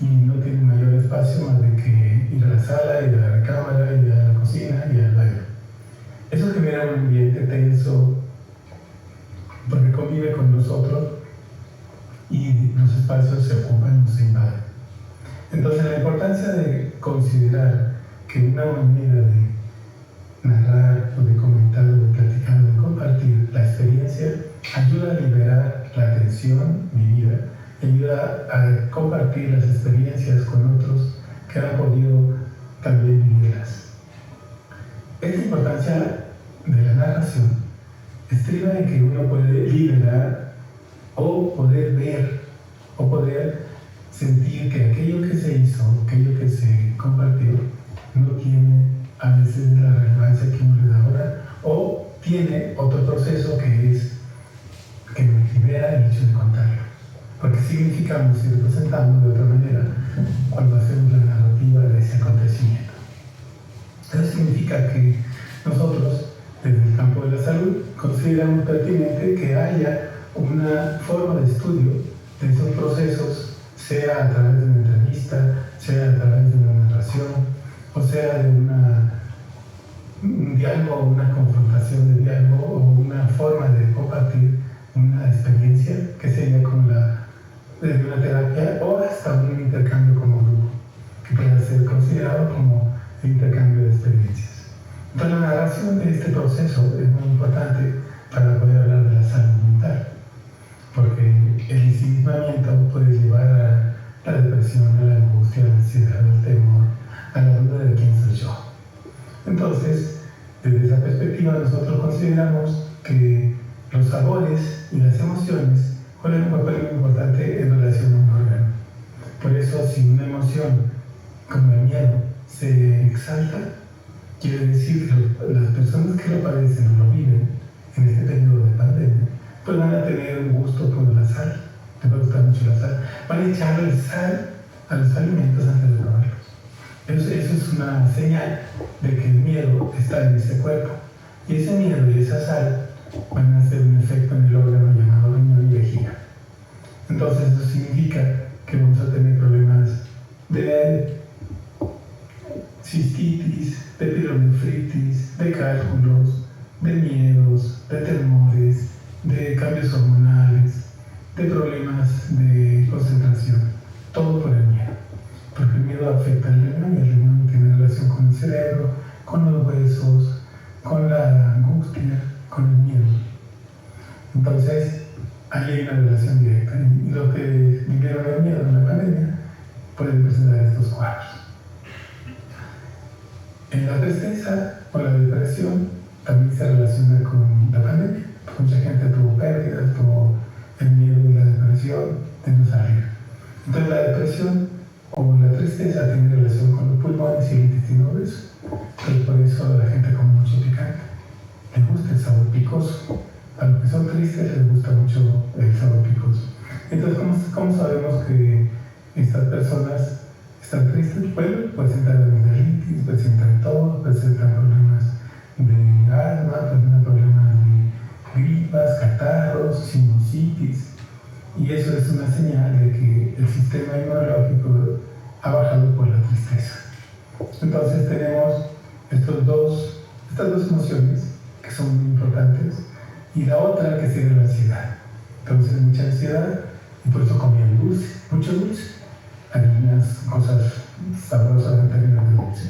y no tiene mayor espacio más de que ir a la sala, ir a la recámara, ir a la cocina y al baño. Eso genera un ambiente tenso porque convive con nosotros y los espacios se ocupan, se invaden. Entonces la importancia de considerar que una manera de narrar o de comentar o de platicar o de compartir la experiencia ayuda a liberar la tensión vivida, ayuda a compartir las experiencias con otros que han podido también vivirlas. Esta importancia de la narración estriba en que uno puede liberar o poder ver o poder sentir que aquello que se hizo, aquello que se compartió, no tiene a veces la relevancia que uno le da ahora, o tiene otro proceso que es que nos libera el hecho de contarlo, porque significamos y representamos de otra manera cuando hacemos la narrativa de ese acontecimiento. Eso significa que nosotros, desde el campo de la salud, consideramos pertinente que haya una forma de estudio de esos procesos, sea a través de una entrevista, sea a través de una narración, o sea de un diálogo, una confrontación de diálogo o una forma de compartir una experiencia que sería como desde una terapia o hasta un intercambio como grupo, que pueda ser considerado como el intercambio de experiencias. Entonces la narración de este proceso es muy importante para poder hablar de la salud mental, porque el ensimismamiento puede llevar a la depresión, a la angustia, a la ansiedad, al temor, a la duda de quién soy yo. Entonces, desde esa perspectiva nosotros consideramos que los sabores y las emociones juegan un papel muy importante en relación a un órgano. Por eso, si una emoción como el miedo se exalta, quiere decir que las personas que lo padecen o lo viven en este periodo de pandemia, pues van a tener un gusto por la sal, les va a gustar mucho la sal, van a echarle sal a los alimentos antes de probarlos. Eso es una señal de que el miedo está en ese cuerpo, y ese miedo y esa sal van a hacer un efecto en el órgano llamado riñón y vejiga. Entonces eso significa que vamos a tener problemas de cistitis, de pielonefritis, de cálculos, de miedos, de temores, de cambios hormonales, de problemas de concentración, todo por el miedo. Porque el miedo afecta al riñón y el riñón tiene relación con el cerebro, con los huesos, con la angustia, con el miedo. Entonces, ahí hay una relación directa. Y los que vivieron el miedo en la pandemia pueden presentar estos cuadros. En la tristeza o la depresión también se relaciona con la pandemia. Mucha gente tuvo pérdidas, tuvo el miedo y la depresión de no salir. Entonces la depresión o la tristeza tiene relación con los pulmones y el intestino grueso. Entonces por eso la gente come mucho picante. Les gusta el sabor picoso. A los que son tristes les gusta mucho el sabor picoso. Entonces, ¿cómo sabemos que estas personas están tristes? Bueno, presentan amigdalitis, presentan tos, presentan problemas de asma, presentan problemas de gripas, catarros, sinusitis. Y eso es una señal de que el sistema inmunológico ha bajado por la tristeza. Entonces tenemos estas dos emociones que son muy importantes, y la otra que sería la ansiedad. Entonces mucha ansiedad, y por eso comían dulce, mucho dulce. Hay unas cosas sabrosas en términos de dulce.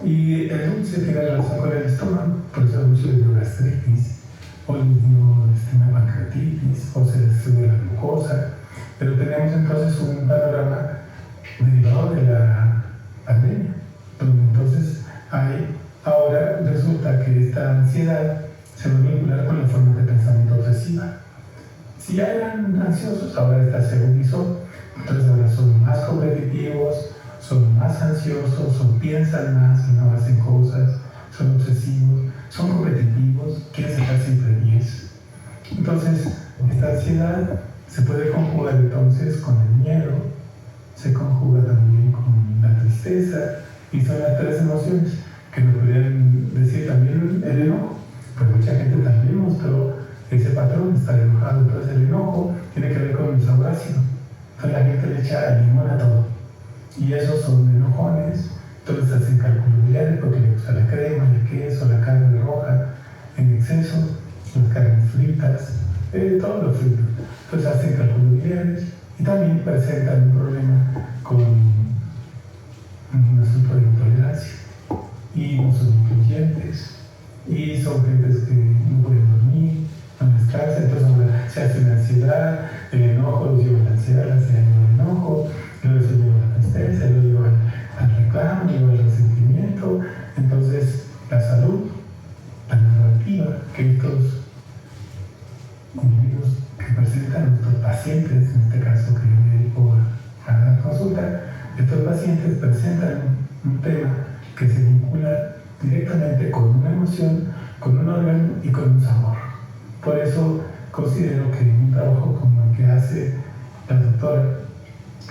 Y el dulce tiene relación con el estómago, por eso mucho le dio gastritis, o le dio pancreatitis, o se le sube la glucosa. Pero tenemos entonces un panorama derivado de la pandemia, donde entonces ahora resulta que esta ansiedad se va a vincular con la forma de pensamiento obsesiva. Si ya eran ansiosos, ahora esta se agudizó, entonces ahora son más competitivos, son más ansiosos, piensan más y no hacen cosas, son obsesivos, son competitivos, quieren sacar siempre 10. Entonces, esta ansiedad se puede conjugar entonces con el miedo, se conjuga también con la tristeza, y son las tres emociones que nos podrían decir también el enojo. enojado, estar enojado. Entonces el enojo tiene que ver con el sabor ácido. Entonces la gente le echa limón a todo. Y esos son enojones. Entonces hacen cálculos diarios porque le gusta la crema, el queso, la carne roja en exceso, las carnes fritas, todo lo frito. Entonces hacen cálculos diarios y también presentan un problema con un asunto de intolerancia. Y no son incluyentes. Y son gentes que no pueden dormir, no descansan, entonces ahora se hace una ansiedad, el enojo los lleva a la ansiedad, la ansiedad lleva al enojo, luego se lleva a la tristeza, luego lleva al reclamo, lleva al resentimiento. Entonces la salud, la narrativa que estos individuos que presentan nuestros pacientes, en este caso que yo me dedico a dar consulta, estos pacientes presentan un tema que se vincula directamente con una emoción, con un órgano y con un sabor. Por eso considero que un trabajo como el que hace la doctora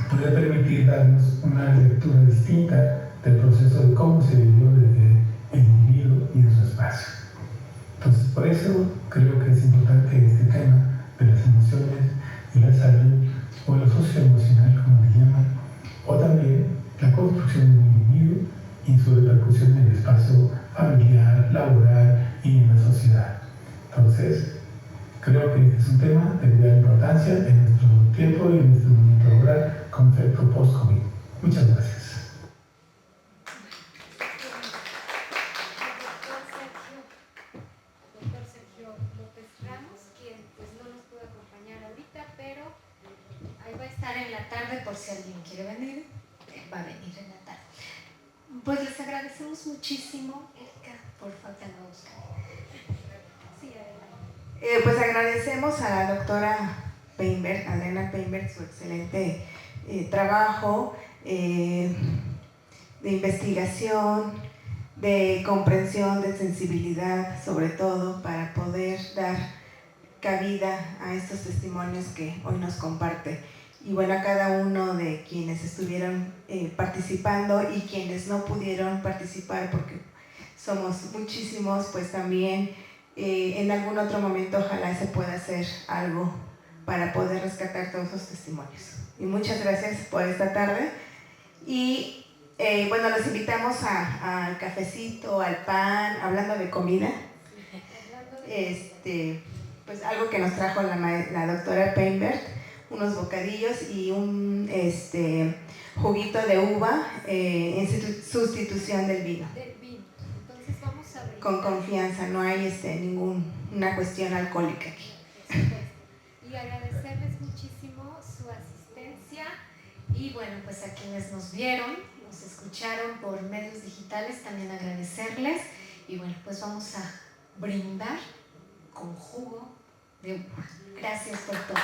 puede permitir darnos una lectura distinta del proceso de cómo se vivió desde el individuo y de su espacio. Entonces, por eso creo que es importante este tema de las emociones y la salud, o lo socioemocional, como le llaman, o también la construcción de un individuo y su repercusión en el espacio familiar, laboral y en la sociedad. Entonces, creo que este es un tema de gran importancia en nuestro tiempo y en nuestro momento laboral con efecto post-COVID. Muchas gracias. Doctor Sergio López Ramos, quien pues no nos pudo acompañar ahorita, pero ahí va a estar en la tarde por si alguien quiere venir, va a venir en la tarde. Pues les agradecemos muchísimo, Erika, por favor, te lo buscar. Sí, adelante. Pues agradecemos a la doctora Painberg, Adriana Painberg, su excelente trabajo de investigación, de comprensión, de sensibilidad, sobre todo para poder dar cabida a estos testimonios que hoy nos comparte. Y bueno, a cada uno de quienes estuvieron participando y quienes no pudieron participar, porque somos muchísimos, pues también en algún otro momento ojalá se pueda hacer algo para poder rescatar todos esos testimonios. Y muchas gracias por esta tarde. Y bueno, los invitamos al cafecito, al pan, hablando de comida. Pues algo que nos trajo la doctora Painberg, unos bocadillos y un juguito de uva en sustitución del vino. Entonces vamos a brindar. Con confianza, no hay ninguna cuestión alcohólica aquí. Y agradecerles muchísimo su asistencia y bueno, pues a quienes nos vieron, nos escucharon por medios digitales, también agradecerles y bueno, pues vamos a brindar con jugo de uva. Gracias por todo.